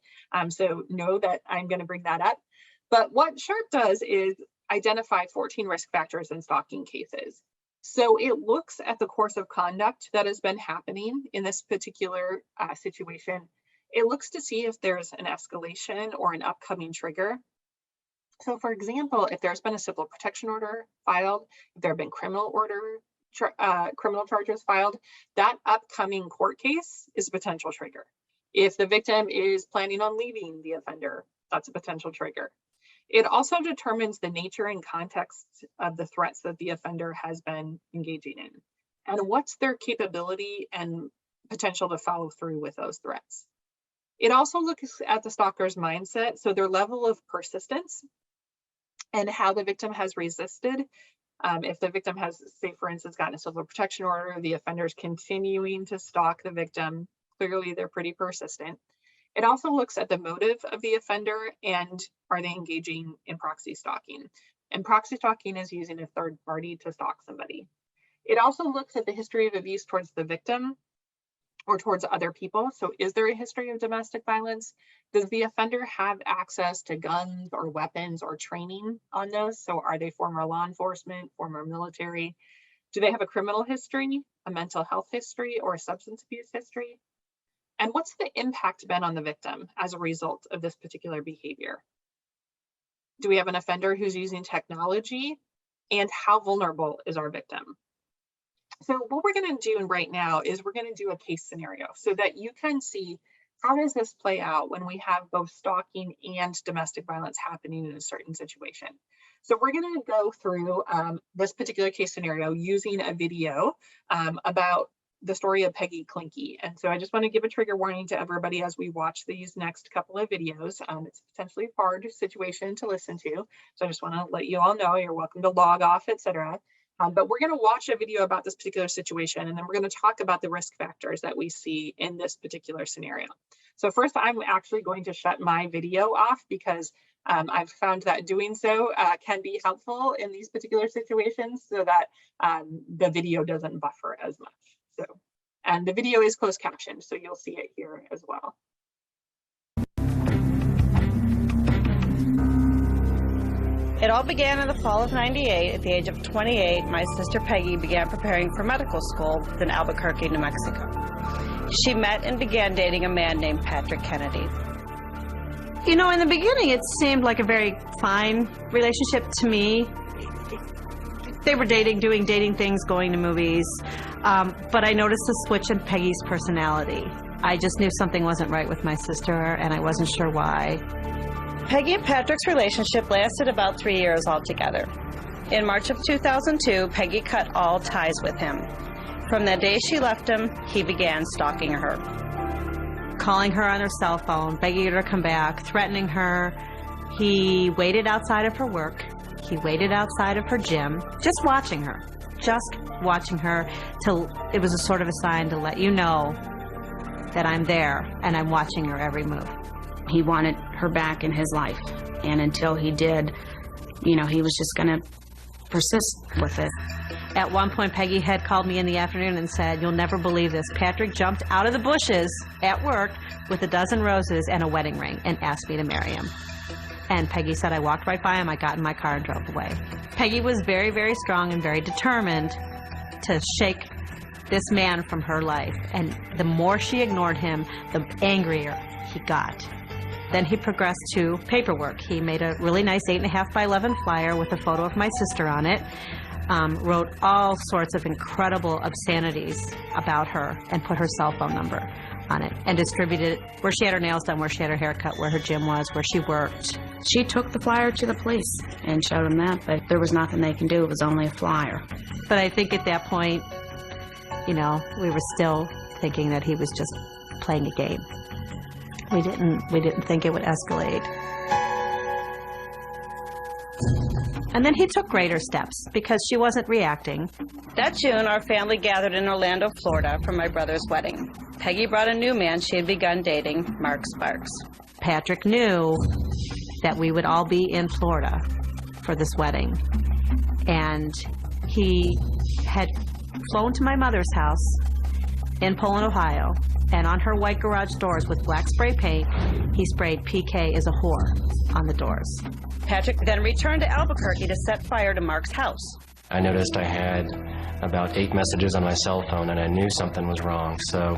So know that I'm going to bring that up. But what SHARP does is identify 14 risk factors in stalking cases. So it looks at the course of conduct that has been happening in this particular situation. It looks to see if there's an escalation or an upcoming trigger. So for example, if there's been a civil protection order filed, if there have been criminal charges filed, that upcoming court case is a potential trigger. If the victim is planning on leaving the offender, that's a potential trigger. It also determines the nature and context of the threats that the offender has been engaging in, and what's their capability and potential to follow through with those threats. It also looks at the stalker's mindset, so their level of persistence and how the victim has resisted. If the victim has, say, for instance, gotten a civil protection order, the offender's continuing to stalk the victim, clearly they're pretty persistent. It also looks at the motive of the offender and are they engaging in proxy stalking? And proxy stalking is using a third party to stalk somebody. It also looks at the history of abuse towards the victim or towards other people. So is there a history of domestic violence? Does the offender have access to guns or weapons or training on those? So are they former law enforcement, former military? Do they have a criminal history, a mental health history, or a substance abuse history? And what's the impact been on the victim as a result of this particular behavior? Do we have an offender who's using technology? And how vulnerable is our victim? So what we're going to do right now is we're going to do a case scenario so that you can see, how does this play out when we have both stalking and domestic violence happening in a certain situation? So we're going to go through this particular case scenario using a video about the story of Peggy Clinky. And so I just want to give a trigger warning to everybody as we watch these next couple of videos. It's potentially a hard situation to listen to. So I just want to let you all know you're welcome to log off, etc. But we're going to watch a video about this particular situation, and then we're going to talk about the risk factors that we see in this particular scenario. So first, I'm actually going to shut my video off because I've found that doing so can be helpful in these particular situations so that the video doesn't buffer as much. So, and the video is closed captioned, so you'll see it here as well. It all began in the fall of '98. At the age of 28, my sister Peggy began preparing for medical school in Albuquerque, New Mexico. She met and began dating a man named Patrick Kennedy. You know, in the beginning, it seemed like a very fine relationship to me. They were dating, doing dating things, going to movies, but I noticed a switch in Peggy's personality. I just knew something wasn't right with my sister, and I wasn't sure why. Peggy and Patrick's relationship lasted about 3 years altogether. In March of 2002, Peggy cut all ties with him. From the day she left him, he began stalking her. Calling her on her cell phone, begging her to come back, threatening her. He waited outside of her work. He waited outside of her gym, just watching her till it was a sort of a sign to let you know that I'm there and I'm watching her every move. He wanted her back in his life, and until he did, you know, he was just going to persist with it. At one point, Peggy had called me in the afternoon and said, "You'll never believe this. Patrick jumped out of the bushes at work with a dozen roses and a wedding ring and asked me to marry him." And Peggy said, "I walked right by him, I got in my car and drove away." Peggy was very, very strong and very determined to shake this man from her life. And the more she ignored him, the angrier he got. Then he progressed to paperwork. He made a really nice 8.5 by 11 flyer with a photo of my sister on it, wrote all sorts of incredible obscenities about her, and put her cell phone number on it, and distributed it where she had her nails done, where she had her hair cut, where her gym was, where she worked. She took the flyer to the police and showed them that, but there was nothing they can do. It was only a flyer. But I think at that point, you know, we were still thinking that he was just playing a game. We didn't think it would escalate. And then he took greater steps because she wasn't reacting. That June, our family gathered in Orlando, Florida for my brother's wedding. Peggy brought a new man she had begun dating, Mark Sparks. Patrick knew that we would all be in Florida for this wedding. And he had flown to my mother's house in Poland, Ohio, and on her white garage doors with black spray paint, he sprayed "PK is a whore" on the doors. Patrick then returned to Albuquerque to set fire to Mark's house. I noticed I had about 8 messages on my cell phone, and I knew something was wrong. So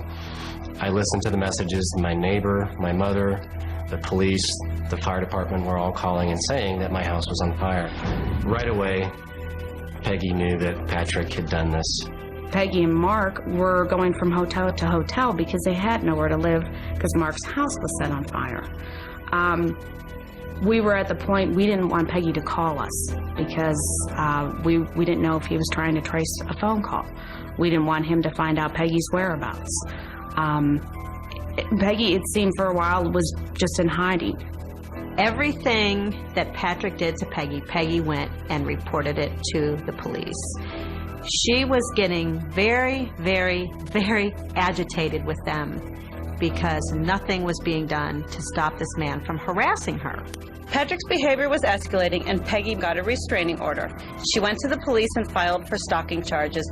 I listened to the messages. My neighbor, my mother, the police, the fire department were all calling and saying that my house was on fire. Right away, Peggy knew that Patrick had done this. Peggy and Mark were going from hotel to hotel because they had nowhere to live because Mark's house was set on fire. We were at the point we didn't want Peggy to call us because we didn't know if he was trying to trace a phone call. We didn't want him to find out Peggy's whereabouts. Peggy, it seemed for a while, was just in hiding. Everything that Patrick did to Peggy, Peggy went and reported it to the police. She was getting very, very, very agitated with them because nothing was being done to stop this man from harassing her. Patrick's behavior was escalating, and Peggy got a restraining order. She went to the police and filed for stalking charges.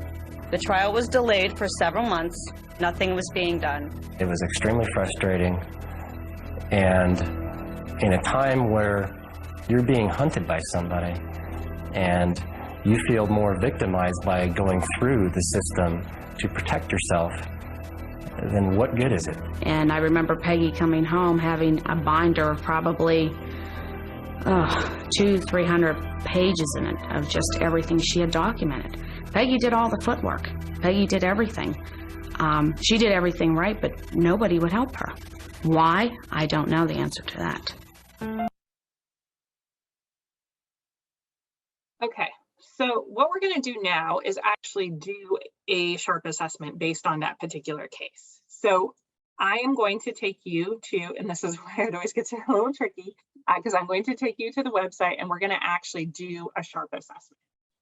The trial was delayed for several months. Nothing was being done. It was extremely frustrating, and in a time where you're being hunted by somebody and you feel more victimized by going through the system to protect yourself, then what good is it? And I remember Peggy coming home having a binder of probably 200-300 pages in it of just everything she had documented. Peggy did all the footwork. Peggy did everything. She did everything right, but nobody would help her. Why? I don't know the answer to that. Okay, so what we're going to do now is actually do a sharp assessment based on that particular case. So I am going to take you to, and this is where it always gets a little tricky, because I'm going to take you to the website and we're going to actually do a sharp assessment.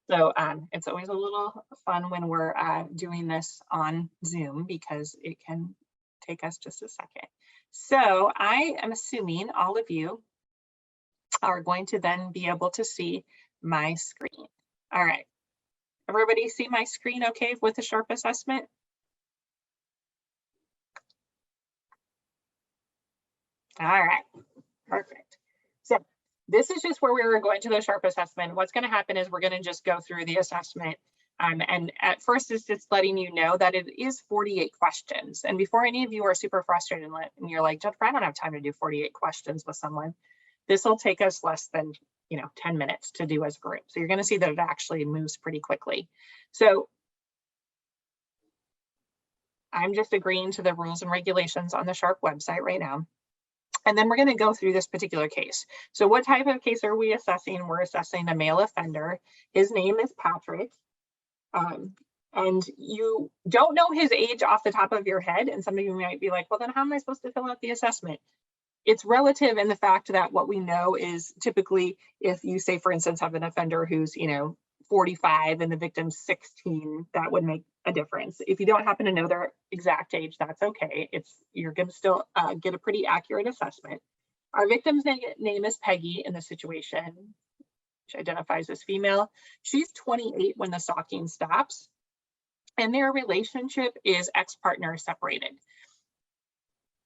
So it's always a little fun when we're doing this on Zoom because it can take us just a second. So I am assuming all of you are going to then be able to see my screen. All right, everybody see my screen okay with the sharp assessment? All right, perfect. So This is just where we were going to the SHARP assessment. What's going to happen is we're going to just go through the assessment. And at first, it's just letting you know that it is 48 questions. And before any of you are super frustrated and you're like, Jennifer, I don't have time to do 48 questions with someone, this will take us less than 10 minutes to do as a group. So you're going to see that it actually moves pretty quickly. So I'm just agreeing to the rules and regulations on the SHARP website right now. And then we're going to go through this particular case. So what type of case are we assessing? We're assessing a male offender. His name is Patrick. And you don't know his age off the top of your head. And some of you might be like, well, then how am I supposed to fill out the assessment? It's relative in the fact that what we know is typically if you say, for instance, have an offender who's, 45 and the victim's 16, that would make a difference. If you don't happen to know their exact age, that's okay. You're going to still get a pretty accurate assessment. Our victim's name is Peggy in the situation, which identifies as female. She's 28 when the stalking stops, and their relationship is ex-partner separated.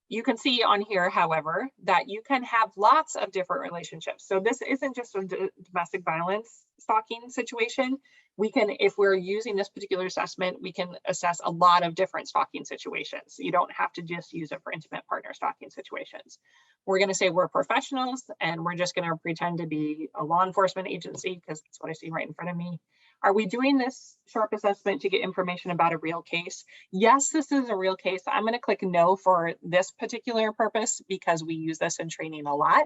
You can see on here, however, that you can have lots of different relationships. So this isn't just a domestic violence stalking situation. We can, if we're using this particular assessment, we can assess a lot of different stalking situations. You don't have to just use it for intimate partner stalking situations. We're going to say we're professionals and we're just going to pretend to be a law enforcement agency because that's what I see right in front of me. Are we doing this SHARP assessment to get information about a real case? Yes, this is a real case. I'm going to click no for this particular purpose because we use this in training a lot.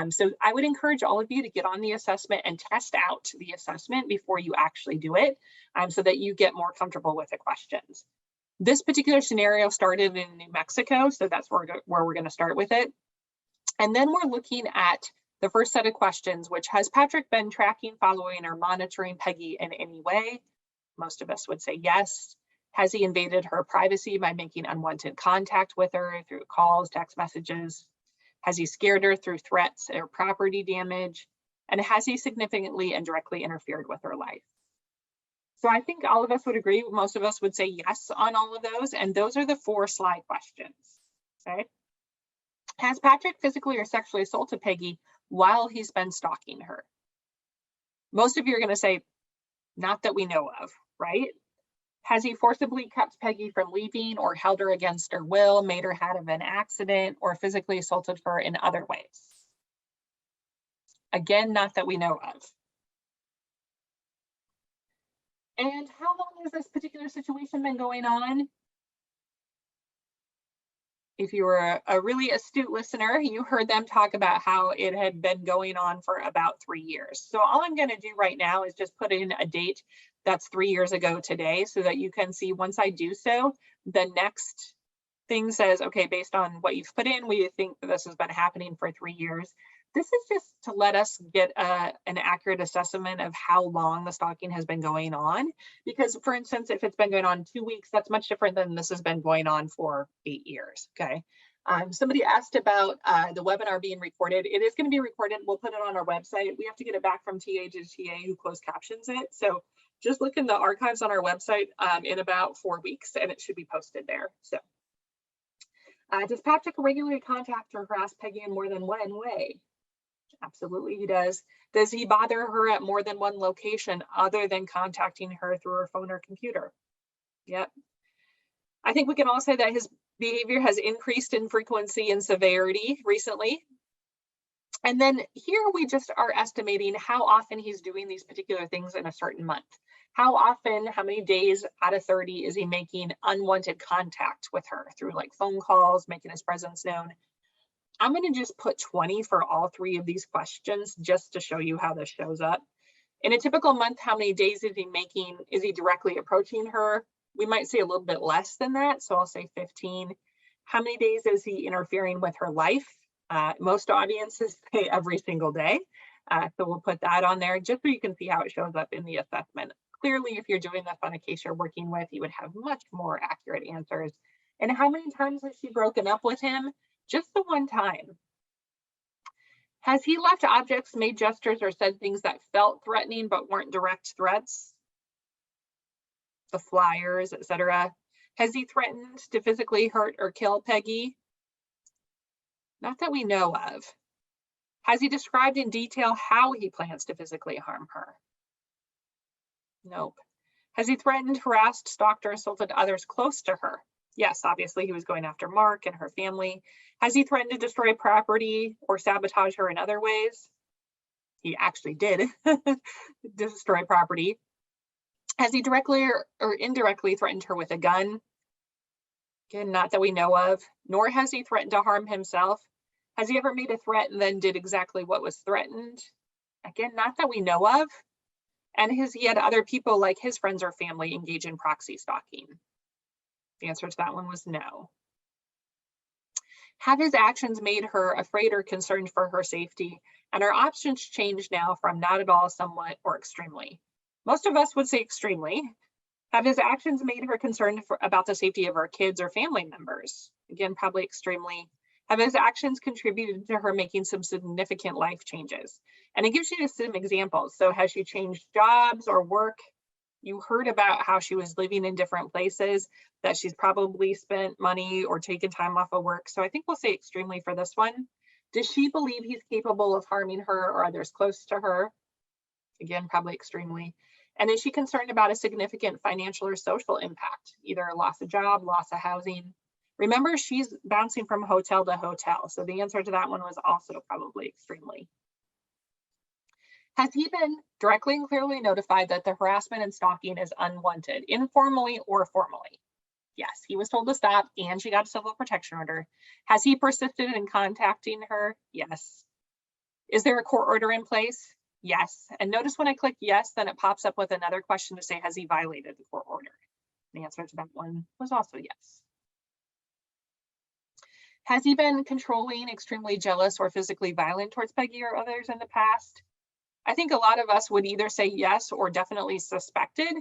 So I would encourage all of you to get on the assessment and test out the assessment before you actually do it so that you get more comfortable with the questions. This particular scenario started in New Mexico, so that's where we're going to start with it. And then we're looking at the first set of questions, which has Patrick been tracking, following, or monitoring Peggy in any way? Most of us would say yes. Has he invaded her privacy by making unwanted contact with her through calls, text messages? Has he scared her through threats or property damage? And has he significantly and directly interfered with her life? So I think all of us would agree, most of us would say yes on all of those. And those are the 4 slide questions, okay? Has Patrick physically or sexually assaulted Peggy while he's been stalking her? Most of you are going to say, not that we know of, right? Has he forcibly kept Peggy from leaving or held her against her will, made her have an accident, or physically assaulted her in other ways? Again, not that we know of. And how long has this particular situation been going on? If you were a really astute listener, you heard them talk about how it had been going on for about 3 years. So all I'm going to do right now is just put in a date that's 3 years ago today so that you can see once I do so, the next thing says, okay, based on what you've put in, we think that this has been happening for 3 years. This is just to let us get an accurate assessment of how long the stalking has been going on. Because for instance, if it's been going on 2 weeks, that's much different than this has been going on for 8 years, okay? Somebody asked about the webinar being recorded. It is going to be recorded. We'll put it on our website. We have to get it back from TA to TA who closed captions it. So just look in the archives on our website in about 4 weeks and it should be posted there. So does Patrick regularly contact or harass Peggy in more than one way? Absolutely he does. Does he bother her at more than one location other than contacting her through her phone or computer? Yep. I think we can all say that his behavior has increased in frequency and severity recently. And then here we just are estimating how often he's doing these particular things in a certain month. How often, how many days out of 30 is he making unwanted contact with her through like phone calls, making his presence known? I'm going to just put 20 for all 3 of these questions just to show you how this shows up. In a typical month, how many days is he making? Is he directly approaching her? We might say a little bit less than that, so I'll say 15. How many days is he interfering with her life? Most audiences say every single day. So we'll put that on there just so you can see how it shows up in the assessment. Clearly, if you're doing this on a case you're working with, you would have much more accurate answers. And how many times has she broken up with him? Just the one time. Has he left objects, made gestures, or said things that felt threatening but weren't direct threats? The flyers, etc. Has he threatened to physically hurt or kill Peggy? Not that we know of. Has he described in detail how he plans to physically harm her? Nope. Has he threatened, harassed, stalked, or assaulted others close to her? Yes, obviously he was going after Mark and her family. Has he threatened to destroy property or sabotage her in other ways? He actually did destroy property. Has he directly or indirectly threatened her with a gun? Again, not that we know of, nor has he threatened to harm himself. Has he ever made a threat and then did exactly what was threatened? Again, not that we know of. And has he had other people like his friends or family engage in proxy stalking? The answer to that one was no. Have his actions made her afraid or concerned for her safety? And our options change now from not at all, somewhat, or extremely. Most of us would say extremely. Have his actions made her concerned about the safety of her kids or family members? Again, probably extremely. Have his actions contributed to her making some significant life changes? And it gives you some examples. So has she changed jobs or work? You heard about how she was living in different places, that she's probably spent money or taken time off of work. So I think we'll say extremely for this one. Does she believe he's capable of harming her or others close to her? Again, probably extremely. And is she concerned about a significant financial or social impact, either loss of job, loss of housing? Remember, she's bouncing from hotel to hotel. So the answer to that one was also probably extremely. Has he been directly and clearly notified that the harassment and stalking is unwanted, informally or formally? Yes, he was told to stop and she got a civil protection order. Has he persisted in contacting her? Yes. Is there a court order in place? Yes. And notice when I click yes, then it pops up with another question to say, has he violated the court order? The answer to that one was also yes. Has he been controlling, extremely jealous, or physically violent towards Peggy or others in the past? I think a lot of us would either say yes or definitely suspected.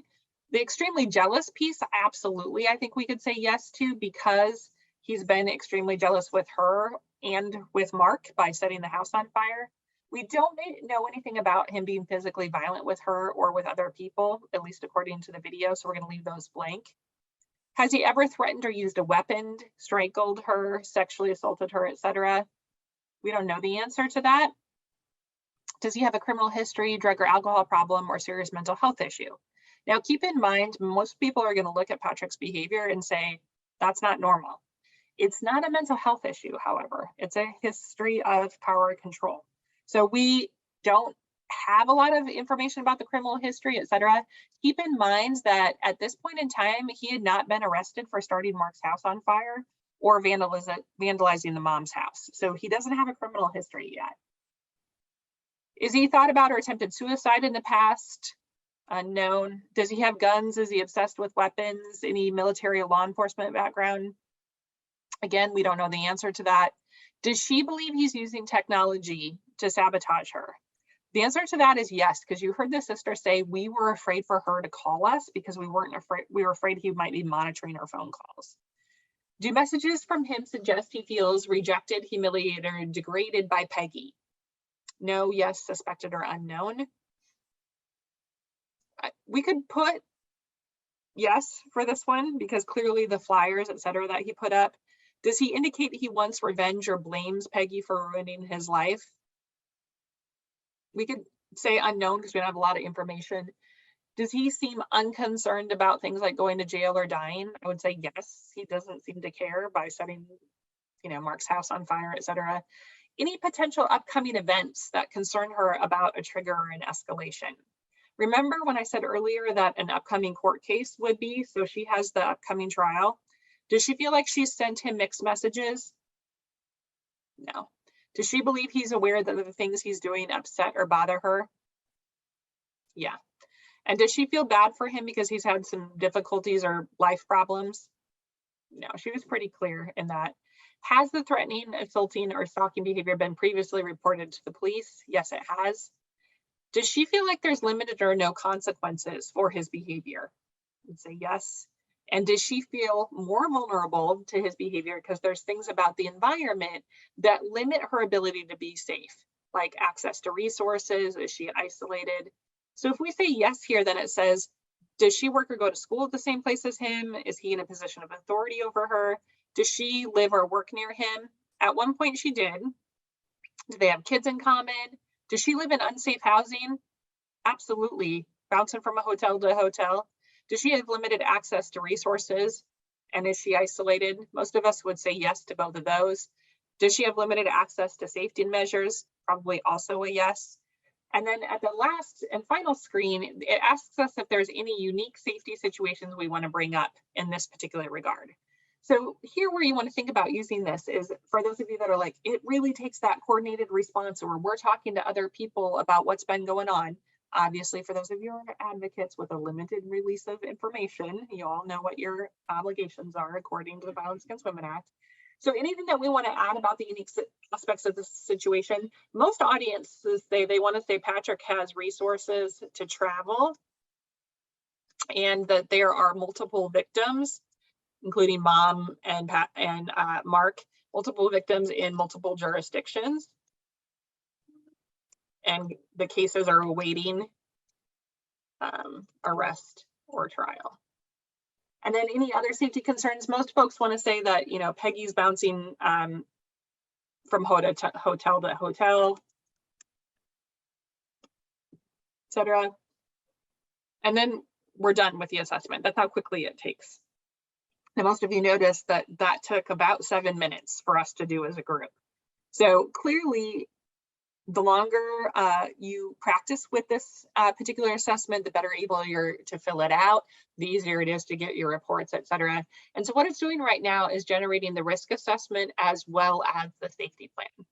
The extremely jealous piece, absolutely, I think we could say yes to, because he's been extremely jealous with her and with Mark by setting the house on fire. We don't know anything about him being physically violent with her or with other people, at least according to the video, so we're going to leave those blank. Has he ever threatened or used a weapon, strangled her, sexually assaulted her, etc.? We don't know the answer to that. Does he have a criminal history, drug or alcohol problem, or serious mental health issue? Now, keep in mind, most people are going to look at Patrick's behavior and say, that's not normal. It's not a mental health issue, however. It's a history of power and control. So we don't have a lot of information about the criminal history, etc. Keep in mind that at this point in time, he had not been arrested for starting Mark's house on fire or vandalizing the mom's house. So he doesn't have a criminal history yet. Is he thought about or attempted suicide in the past? Unknown. Does he have guns? Is he obsessed with weapons? Any military or law enforcement background? Again, we don't know the answer to that. Does she believe he's using technology to sabotage her? The answer to that is yes, because you heard the sister say we were afraid for her to call us because we were afraid he might be monitoring her phone calls. Do messages from him suggest he feels rejected, humiliated, or degraded by Peggy? No, yes, suspected, or unknown. We could put yes for this one because clearly the flyers, etc., that he put up. Does he indicate he wants revenge or blames Peggy for ruining his life? We could say unknown because we don't have a lot of information. Does he seem unconcerned about things like going to jail or dying? I would say yes. He doesn't seem to care by setting, Mark's house on fire, etc. Any potential upcoming events that concern her about a trigger or an escalation? Remember when I said earlier that an upcoming court case would be, so she has the upcoming trial. Does she feel like she's sent him mixed messages? No. Does she believe he's aware that the things he's doing upset or bother her? Yeah. And does she feel bad for him because he's had some difficulties or life problems? No, she was pretty clear in that. Has the threatening, assaulting, or stalking behavior been previously reported to the police? Yes, it has. Does she feel like there's limited or no consequences for his behavior? I'd say yes. And does she feel more vulnerable to his behavior because there's things about the environment that limit her ability to be safe, like access to resources? Is she isolated? So if we say yes here, then it says, does she work or go to school at the same place as him? Is he in a position of authority over her? Does she live or work near him? At one point she did. Do they have kids in common? Does she live in unsafe housing? Absolutely. Bouncing from a hotel to a hotel. Does she have limited access to resources? And is she isolated? Most of us would say yes to both of those. Does she have limited access to safety measures? Probably also a yes. And then at the last and final screen, it asks us if there's any unique safety situations we want to bring up in this particular regard. So here where you want to think about using this is for those of you that are like, it really takes that coordinated response, or we're talking to other people about what's been going on. Obviously, for those of you who are advocates with a limited release of information, you all know what your obligations are according to the Violence Against Women Act. So anything that we want to add about the unique aspects of this situation, most audiences they want to say Patrick has resources to travel and that there are multiple victims, including mom and Pat and Mark, multiple victims in multiple jurisdictions. And the cases are awaiting arrest or trial. And then any other safety concerns, most folks want to say that, you know, Peggy's bouncing from hotel to hotel, etc. And then we're done with the assessment. That's how quickly it takes. Now, most of you noticed that that took about 7 minutes for us to do as a group. So clearly, the longer you practice with this particular assessment, the better able you're to fill it out, the easier it is to get your reports, et cetera. And so what it's doing right now is generating the risk assessment as well as the safety plan.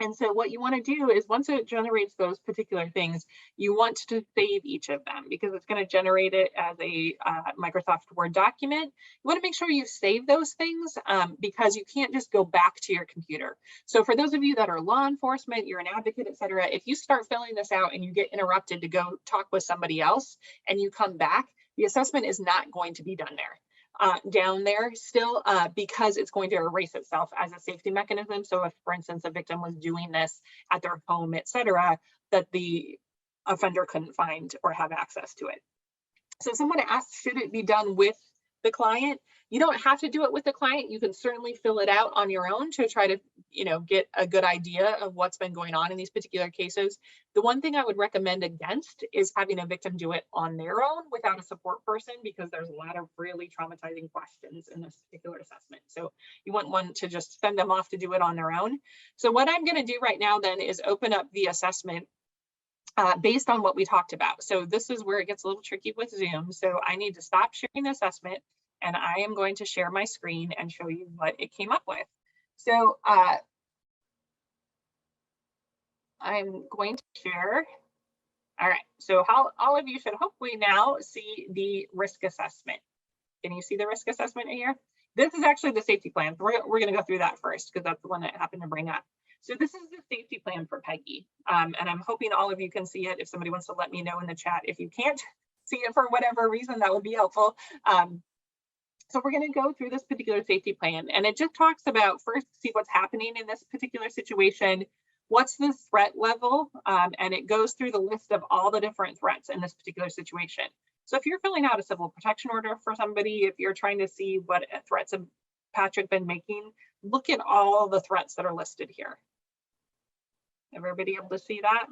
And so what you want to do is once it generates those particular things, you want to save each of them because it's going to generate it as a Microsoft Word document. You want to make sure you save those things because you can't just go back to your computer. So for those of you that are law enforcement, you're an advocate, et cetera, if you start filling this out and you get interrupted to go talk with somebody else and you come back, the assessment is not going to be done there. Down there still because it's going to erase itself as a safety mechanism. So if, for instance, a victim was doing this at their home, et cetera, that the offender couldn't find or have access to it. So someone asked, should it be done with the client? You don't have to do it with the client. You can certainly fill it out on your own to try to, you know, get a good idea of what's been going on in these particular cases. The one thing I would recommend against is having a victim do it on their own without a support person, because there's a lot of really traumatizing questions in this particular assessment. So you want one to just send them off to do it on their own. So what I'm going to do right now then is open up the assessment based on what we talked about. So this is where it gets a little tricky with Zoom. So I need to stop sharing the assessment and I am going to share my screen and show you what it came up with. So I'm going to share. All right, so how all of you should hopefully now see the risk assessment. Can you see the risk assessment here? This is actually the safety plan. We're going to go through that first because that's the one that happened to bring up. So this is the safety plan for Peggy. And I'm hoping all of you can see it. If somebody wants to let me know in the chat, if you can't see it for whatever reason, that would be helpful. So we're going to go through this particular safety plan, and it just talks about first, see what's happening in this particular situation. What's the threat level? And it goes through the list of all the different threats in this particular situation. So if you're filling out a civil protection order for somebody, if you're trying to see what threats have Patrick been making, look at all the threats that are listed here. Everybody able to see that?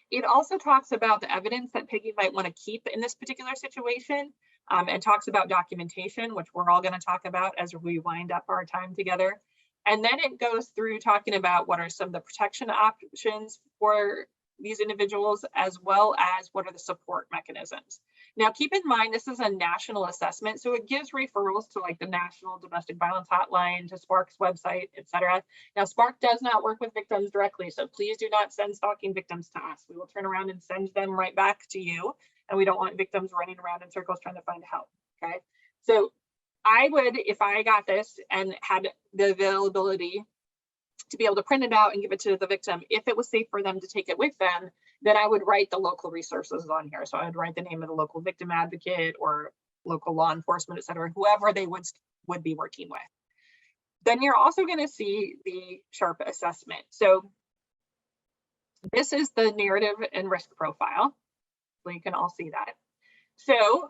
It also talks about the evidence that Peggy might want to keep in this particular situation, and talks about documentation, which we're all going to talk about as we wind up our time together. And then it goes through talking about what are some of the protection options for these individuals, as well as what are the support mechanisms. Now, keep in mind, this is a national assessment, so it gives referrals to like the National Domestic Violence Hotline, to Spark's website, et cetera. Now, Spark does not work with victims directly, so please do not send stalking victims to us. We will turn around and send them right back to you, and we don't want victims running around in circles trying to find help, okay? So I would, if I got this and had the availability to be able to print it out and give it to the victim, if it was safe for them to take it with them, then I would write the local resources on here. So I would write the name of the local victim advocate or local law enforcement, et cetera, whoever they would be working with. Then you're also going to see the SHARP assessment. So this is the narrative and risk profile. So you can all see that. So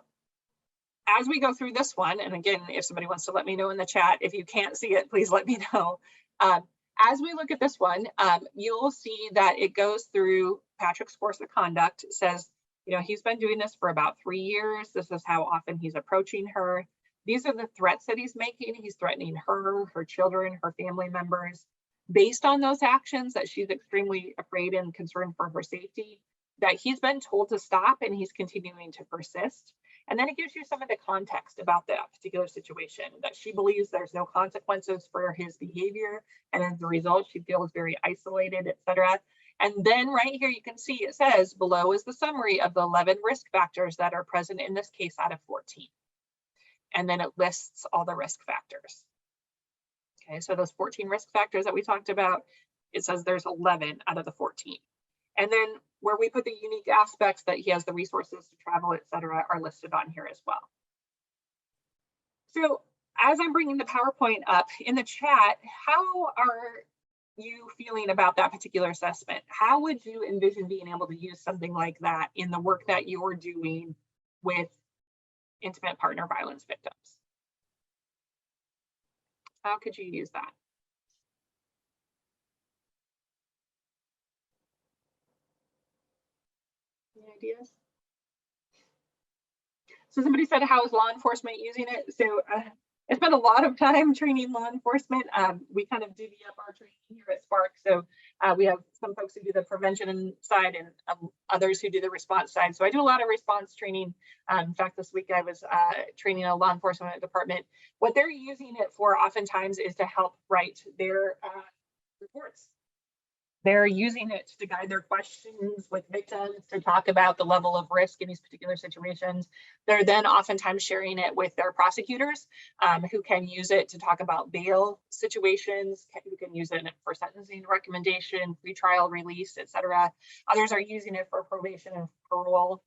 as we go through this one, and again, if somebody wants to let me know in the chat, if you can't see it, please let me know. As we look at this one, you'll see that it goes through Patrick's course of conduct. It says, you know, he's been doing this for about 3 years. This is how often he's approaching her. These are the threats that he's making. He's threatening her, her children, her family members. Based on those actions, that she's extremely afraid and concerned for her safety, that he's been told to stop and he's continuing to persist. And then it gives you some of the context about that particular situation, that she believes there's no consequences for his behavior. And as a result, she feels very isolated, etc. And then right here, you can see it says below is the summary of the 11 risk factors that are present in this case out of 14. And then it lists all the risk factors. Okay, so those 14 risk factors that we talked about, it says there's 11 out of the 14. And then where we put the unique aspects that he has the resources to travel, et cetera, are listed on here as well. So as I'm bringing the PowerPoint up in the chat, how are you feeling about that particular assessment? How would you envision being able to use something like that in the work that you're doing with intimate partner violence victims? How could you use that? Any ideas? So somebody said, how is law enforcement using it? So I spent a lot of time training law enforcement. We kind of divvy up our training here at Spark. So we have some folks who do the prevention side and others who do the response side. So I do a lot of response training. In fact, this week I was training a law enforcement department. What they're using it for oftentimes is to help write their reports. They're using it to guide their questions with victims, to talk about the level of risk in these particular situations. They're then oftentimes sharing it with their prosecutors, who can use it to talk about bail situations, who can use it for sentencing recommendation, pretrial release, etc. Others are using it for probation and parole.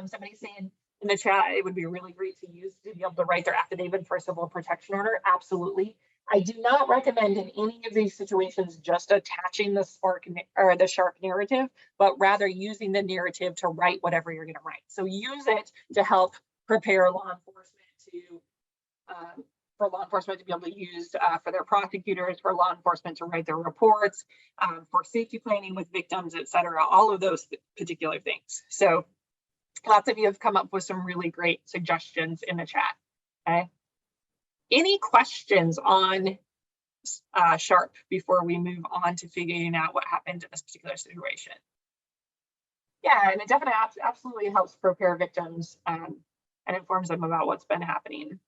Somebody's saying in the chat, it would be really great to use to be able to write their affidavit for a civil protection order. Absolutely. I do not recommend in any of these situations just attaching the Spark or the Sharp narrative, but rather using the narrative to write whatever you're going to write. So use it to help prepare law enforcement to for law enforcement to be able to use for their prosecutors, for law enforcement to write their reports, for safety planning with victims, etc. All of those particular things. So lots of you have come up with some really great suggestions in the chat. Okay. Any questions on Sharp before we move on to figuring out what happened in this particular situation? Yeah, and it definitely absolutely helps prepare victims and informs them about what's been happening.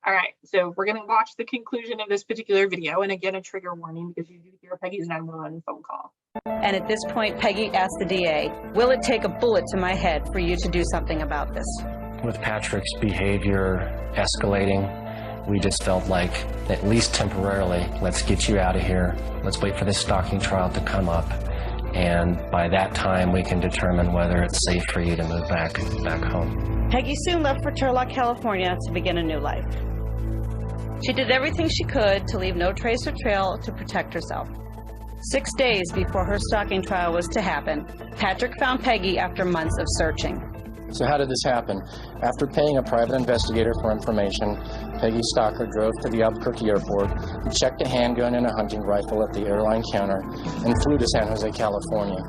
All right, so we're going to watch the conclusion of this particular video, and again, a trigger warning because you do hear Peggy's 911 phone call. And at this point, Peggy asked the DA, will it take a bullet to my head for you to do something about this? With Patrick's behavior escalating, we just felt like, at least temporarily, let's get you out of here. Let's wait for this stalking trial to come up. And by that time, we can determine whether it's safe for you to move back home. Peggy soon left for Turlock, California to begin a new life. She did everything she could to leave no trace or trail to protect herself. 6 days before her stalking trial was to happen, Patrick found Peggy after months of searching. So how did this happen? After paying a private investigator for information, Peggy's stalker drove to the Albuquerque airport, checked a handgun and a hunting rifle at the airline counter, and flew to San Jose, California.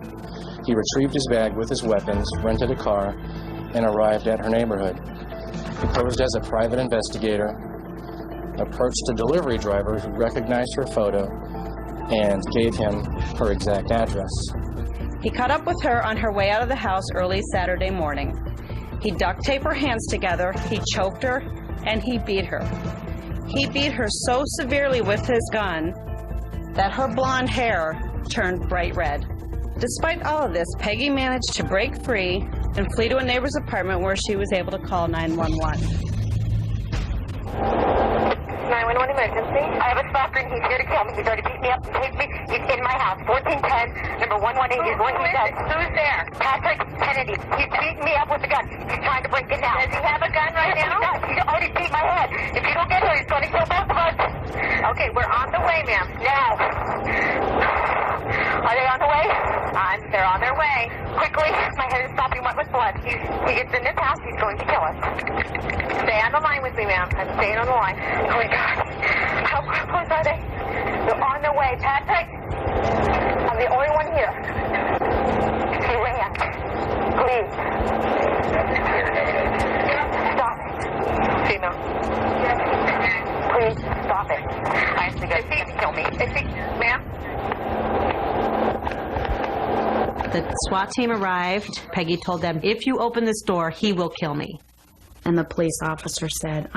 He retrieved his bag with his weapons, rented a car, and arrived at her neighborhood. He posed as a private investigator, approached a delivery driver who recognized her photo, and gave him her exact address. He caught up with her on her way out of the house early Saturday morning. He duct taped her hands together, he choked her, and he beat her. He beat her so severely with his gun that her blonde hair turned bright red. Despite all of this, Peggy managed to break free and flee to a neighbor's apartment where she was able to call 911. 911 emergency. I have a stalker and he's here to kill me. He's already beat me up and taped me. He's in my house. 1410, number 118. He's going to be dead. Who's there? Patrick Kennedy. He's beating me up with a gun. He's trying to break it now. Does he have a gun right now? He already beat my head. If you don't get her, he's going to kill both of us. Okay, we're on the way, ma'am. Now. Are they on the way? They're on their way. Quickly. My head is stopping wet with blood. He gets in this house. He's going to kill us. Stay on the line with me, ma'am. I'm staying on the line. Oh my God. How close are they? They're on kill me. Ma'am? The SWAT team arrived. Peggy told them, if you open this door, he will kill me. And the police officer said,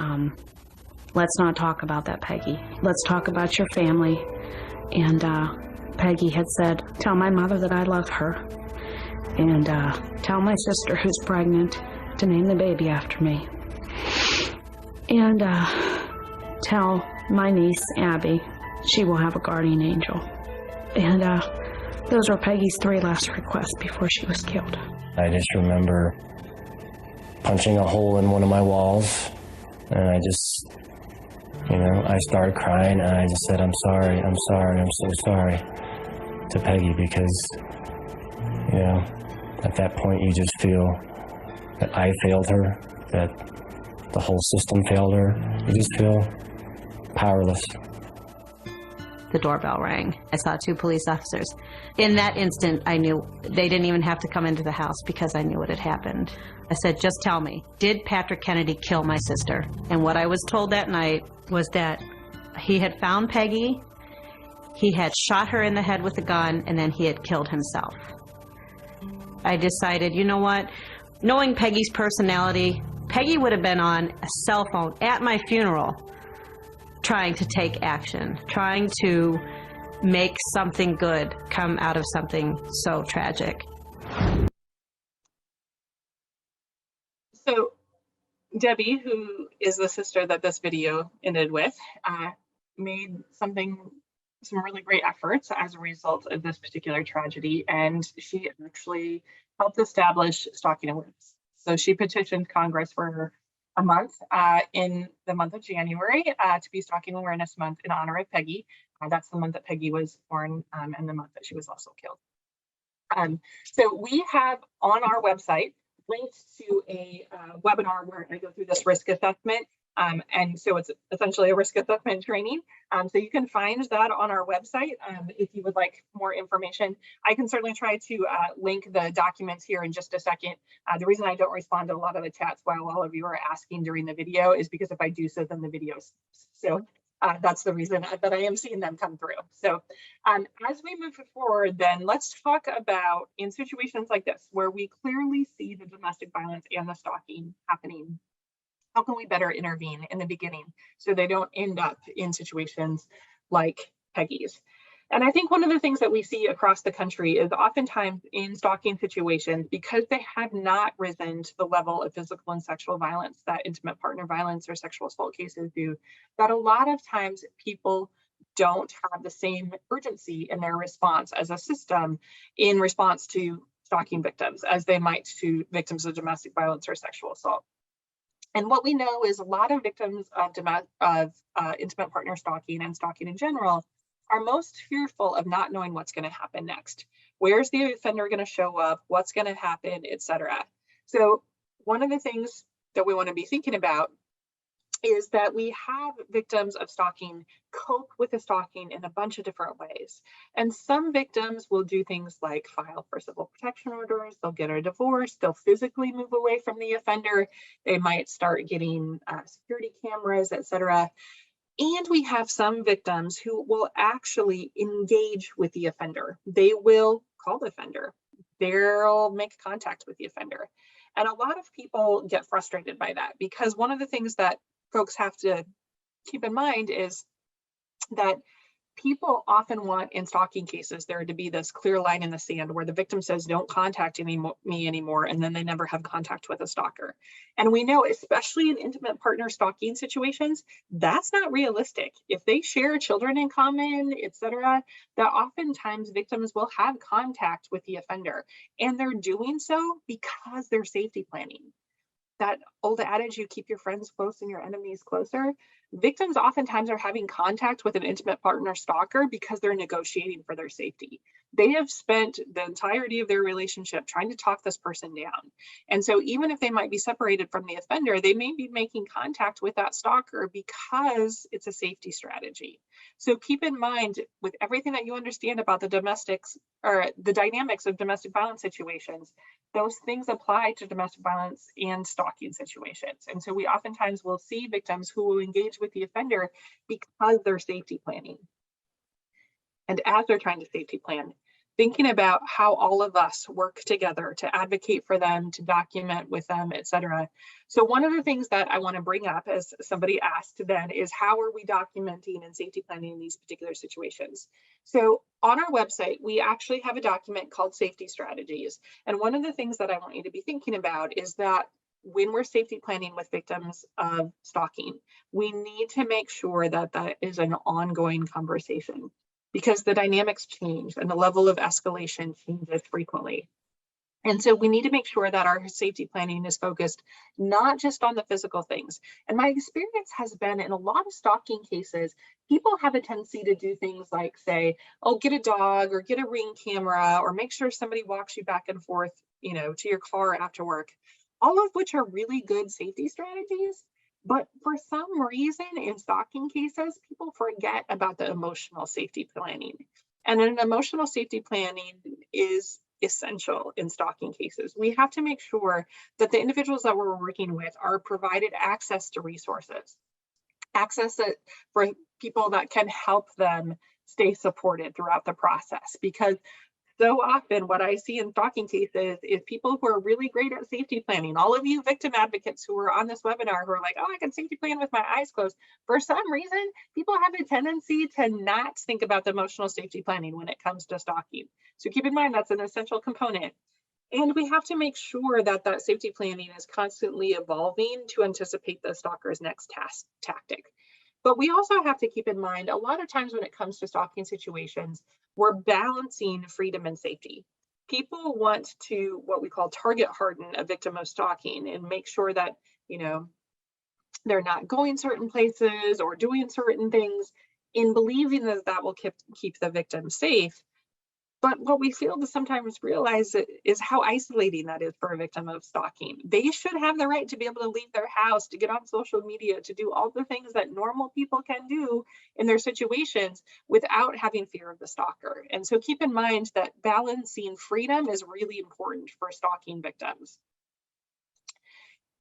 let's not talk about that, Peggy. Let's talk about your family. And Peggy had said, tell my mother that I love her. And tell my sister who's pregnant to name the baby after me. And tell my niece, Abby, she will have a guardian angel. And those were Peggy's 3 last requests before she was killed. I just remember punching a hole in one of my walls, and I just, I started crying, and I just said, I'm sorry, I'm so sorry to Peggy, because, at that point you just feel that I failed her, that the whole system failed her. You just feel powerless. The doorbell rang. I saw 2 police officers. In that instant, I knew they didn't even have to come into the house because I knew what had happened. I said, just tell me, did Patrick Kennedy kill my sister? And what I was told that night was that he had found Peggy, he had shot her in the head with a gun, and then he had killed himself. I decided, you know what? Knowing Peggy's personality, Peggy would have been on a cell phone at my funeral trying to take action, trying to make something good come out of something so tragic. So Debbie, who is the sister that this video ended with, made some really great efforts as a result of this particular tragedy, and she actually helped establish stalking awareness. So she petitioned Congress for a month in the month of January to be Stalking Awareness Month in honor of Peggy. That's the month that Peggy was born and the month that she was also killed. So we have on our website linked to a webinar where I go through this risk assessment. And so it's essentially a risk assessment training. So you can find that on our website if you would like more information. I can certainly try to link the documents here in just a second. The reason I don't respond to a lot of the chats while all of you are asking during the video is because if I do so, then the video stops. So that's the reason that I am seeing them come through. So as we move forward, then let's talk about in situations like this, where we clearly see the domestic violence and the stalking happening. How can we better intervene in the beginning so they don't end up in situations like Peggy's? And I think one of the things that we see across the country is oftentimes in stalking situations, because they have not risen to the level of physical and sexual violence that intimate partner violence or sexual assault cases do, that a lot of times people don't have the same urgency in their response as a system in response to stalking victims as they might to victims of domestic violence or sexual assault. And what we know is a lot of victims of intimate partner stalking and stalking in general are most fearful of not knowing what's going to happen next. Where's the offender going to show up? What's going to happen, etc. So one of the things that we want to be thinking about is that we have victims of stalking cope with the stalking in a bunch of different ways. And some victims will do things like file for civil protection orders, they'll get a divorce, they'll physically move away from the offender, they might start getting security cameras, etc. And we have some victims who will actually engage with the offender. They will call the offender, they'll make contact with the offender. And a lot of people get frustrated by that, because one of the things that folks have to keep in mind is that people often want in stalking cases there to be this clear line in the sand where the victim says, don't contact me anymore, and then they never have contact with a stalker. And we know, especially in intimate partner stalking situations, that's not realistic. If they share children in common, etc., that oftentimes victims will have contact with the offender, and they're doing so because they're safety planning. That old adage, you keep your friends close and your enemies closer. Victims oftentimes are having contact with an intimate partner stalker because they're negotiating for their safety. They have spent the entirety of their relationship trying to talk this person down. And so even if they might be separated from the offender, they may be making contact with that stalker because it's a safety strategy. So keep in mind, with everything that you understand about the domestics or the dynamics of domestic violence situations, those things apply to domestic violence and stalking situations. And so we oftentimes will see victims who will engage with the offender because they're safety planning. And as they're trying to safety plan, thinking about how all of us work together to advocate for them, to document with them, et cetera. So one of the things that I want to bring up, as somebody asked then, is how are we documenting and safety planning in these particular situations? So on our website, we actually have a document called Safety Strategies. And one of the things that I want you to be thinking about is that when we're safety planning with victims of stalking, we need to make sure that that is an ongoing conversation, because the dynamics change and the level of escalation changes frequently. And so we need to make sure that our safety planning is focused not just on the physical things. And my experience has been in a lot of stalking cases, people have a tendency to do things like say, oh, get a dog or get a Ring camera or make sure somebody walks you back and forth, to your car after work, all of which are really good safety strategies. But for some reason in stalking cases, people forget about the emotional safety planning. And an emotional safety planning is essential in stalking cases. We have to make sure that the individuals that we're working with are provided access to resources, access for people that can help them stay supported throughout the process. Because so often what I see in stalking cases is people who are really great at safety planning. All of you victim advocates who are on this webinar who are like, oh, I can safety plan with my eyes closed. For some reason, people have a tendency to not think about the emotional safety planning when it comes to stalking. So keep in mind, that's an essential component. And we have to make sure that that safety planning is constantly evolving to anticipate the stalker's next tactic. But we also have to keep in mind, a lot of times when it comes to stalking situations, we're balancing freedom and safety. People want to, what we call target harden a victim of stalking and make sure that, they're not going certain places or doing certain things in believing that that will keep the victim safe. But what we fail to sometimes realize is how isolating that is for a victim of stalking. They should have the right to be able to leave their house, to get on social media, to do all the things that normal people can do in their situations without having fear of the stalker. And so keep in mind that balancing freedom is really important for stalking victims.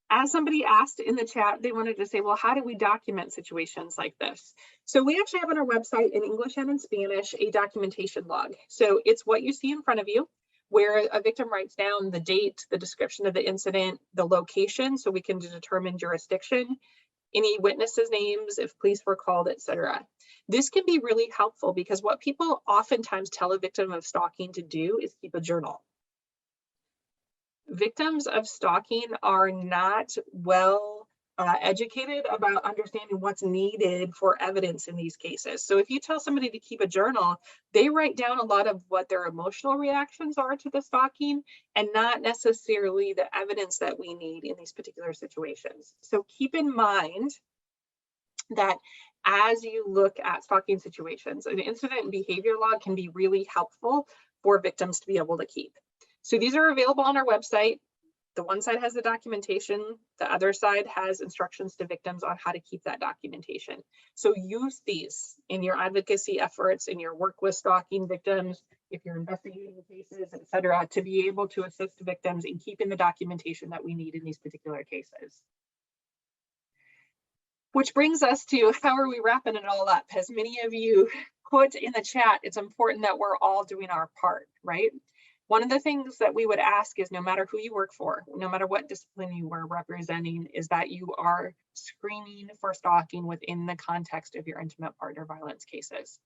As somebody asked in the chat, they wanted to say, well, how do we document situations like this? So we actually have on our website in English and in Spanish a documentation log. So it's what you see in front of you, where a victim writes down the date, the description of the incident, the location, so we can determine jurisdiction, any witnesses' names, if police were called, etc. This can be really helpful because what people oftentimes tell a victim of stalking to do is keep a journal. Victims of stalking are not well educated about understanding what's needed for evidence in these cases. So if you tell somebody to keep a journal, they write down a lot of what their emotional reactions are to the stalking and not necessarily the evidence that we need in these particular situations. So keep in mind that as you look at stalking situations, an incident and behavior log can be really helpful for victims to be able to keep. So these are available on our website. The one side has the documentation, the other side has instructions to victims on how to keep that documentation. So use these in your advocacy efforts, in your work with stalking victims, if you're investigating cases, et cetera, to be able to assist victims in keeping the documentation that we need in these particular cases. Which brings us to how are we wrapping it all up? As many of you put in the chat, it's important that we're all doing our part, right? One of the things that we would ask is no matter who you work for, no matter what discipline you are representing, is that you are screening for stalking within the context of your intimate partner violence cases.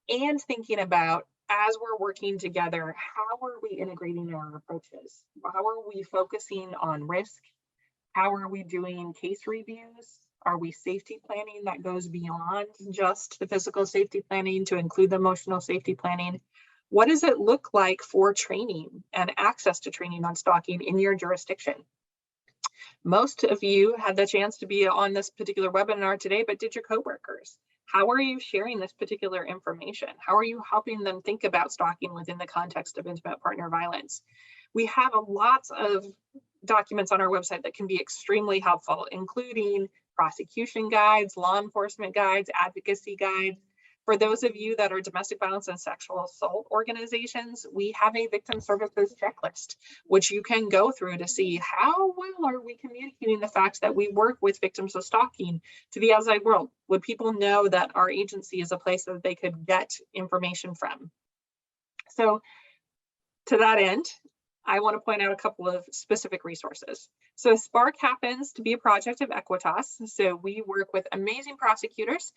And thinking about, as we're working together, how are we integrating our approaches? How are we focusing on risk? How are we doing case reviews? Are we safety planning that goes beyond just the physical safety planning to include the emotional safety planning? What does it look like for training and access to training on stalking in your jurisdiction? Most of you had the chance to be on this particular webinar today, but did your coworkers? How are you sharing this particular information? How are you helping them think about stalking within the context of intimate partner violence? We have lots of documents on our website that can be extremely helpful, including prosecution guides, law enforcement guides, advocacy guides. For those of you that are domestic violence and sexual assault organizations, we have a victim services checklist, which you can go through to see how well are we communicating the fact that we work with victims of stalking to the outside world. Would people know that our agency is a place that they could get information from? So to that end, I want to point out a couple of specific resources. So Spark happens to be a project of Equitas. So we work with amazing prosecutors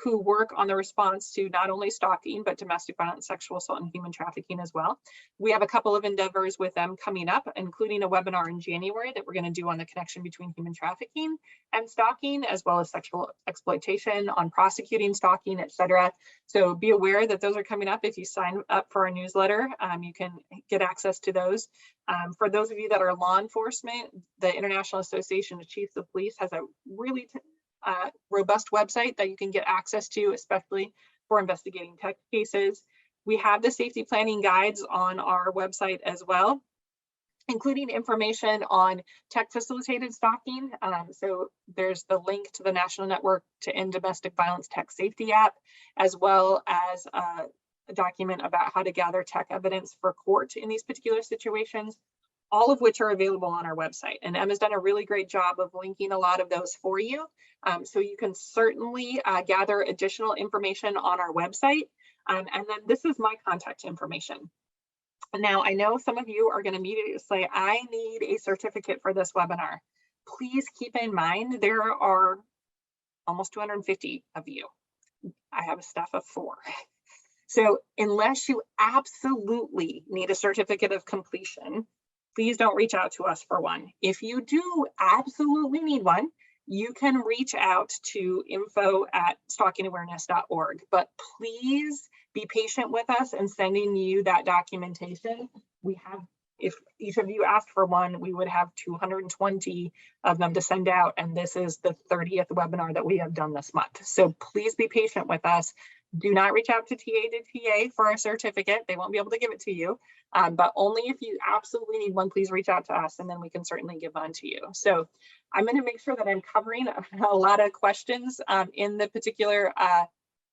who work on the response to not only stalking, but domestic violence, sexual assault, and human trafficking as well. We have a couple of endeavors with them coming up, including a webinar in January that we're going to do on the connection between human trafficking and stalking, as well as sexual exploitation, on prosecuting stalking, etc. So be aware that those are coming up. If you sign up for our newsletter, you can get access to those. For those of you that are law enforcement, the International Association of Chiefs of Police has a really robust website that you can get access to, especially for investigating tech cases. We have the safety planning guides on our website as well, including information on tech facilitated stalking. So there's the link to the National Network to End Domestic Violence Tech Safety app, as well as a document about how to gather tech evidence for court in these particular situations, all of which are available on our website. And Emma's done a really great job of linking a lot of those for you. So you can certainly gather additional information on our website. And then this is my contact information. Now, I know some of you are going to immediately say, I need a certificate for this webinar. Please keep in mind, there are almost 250 of you. I have a staff of 4. So unless you absolutely need a certificate of completion, please don't reach out to us for one. If you do absolutely need one, you can reach out to info@stalkingawareness.org, but please be patient with us in sending you that documentation. We have, if each of you asked for one, we would have 220 of them to send out, and this is the 30th webinar that we have done this month. So please be patient with us. Do not reach out to TA for a certificate. They won't be able to give it to you, but only if you absolutely need one, please reach out to us, and then we can certainly give one to you. So I'm going to make sure that I'm covering a lot of questions in the particular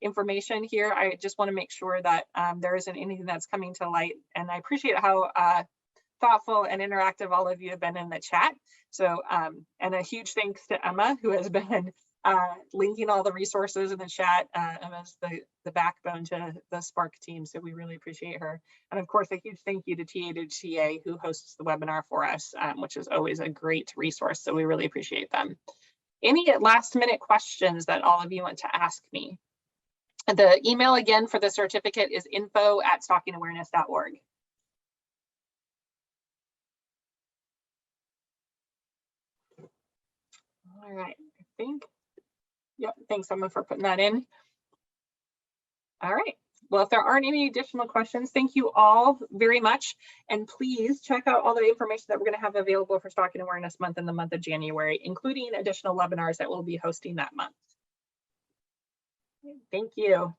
information here. I just want to make sure that there isn't anything that's coming to light, and I appreciate how thoughtful and interactive all of you have been in the chat. So, and a huge thanks to Emma, who has been linking all the resources in the chat. Emma's the backbone to the Spark team, so we really appreciate her. And of course, a huge thank you to TA, who hosts the webinar for us, which is always a great resource, so we really appreciate them. Any last minute questions that all of you want to ask me? The email again for the certificate is info@stalkingawareness.org. All right, I think. Yep, thanks Emma for putting that in. All right, well, if there aren't any additional questions, thank you all very much. And please check out all the information that we're going to have available for Stalking Awareness Month in the month of January, including additional webinars that we'll be hosting that month. Thank you.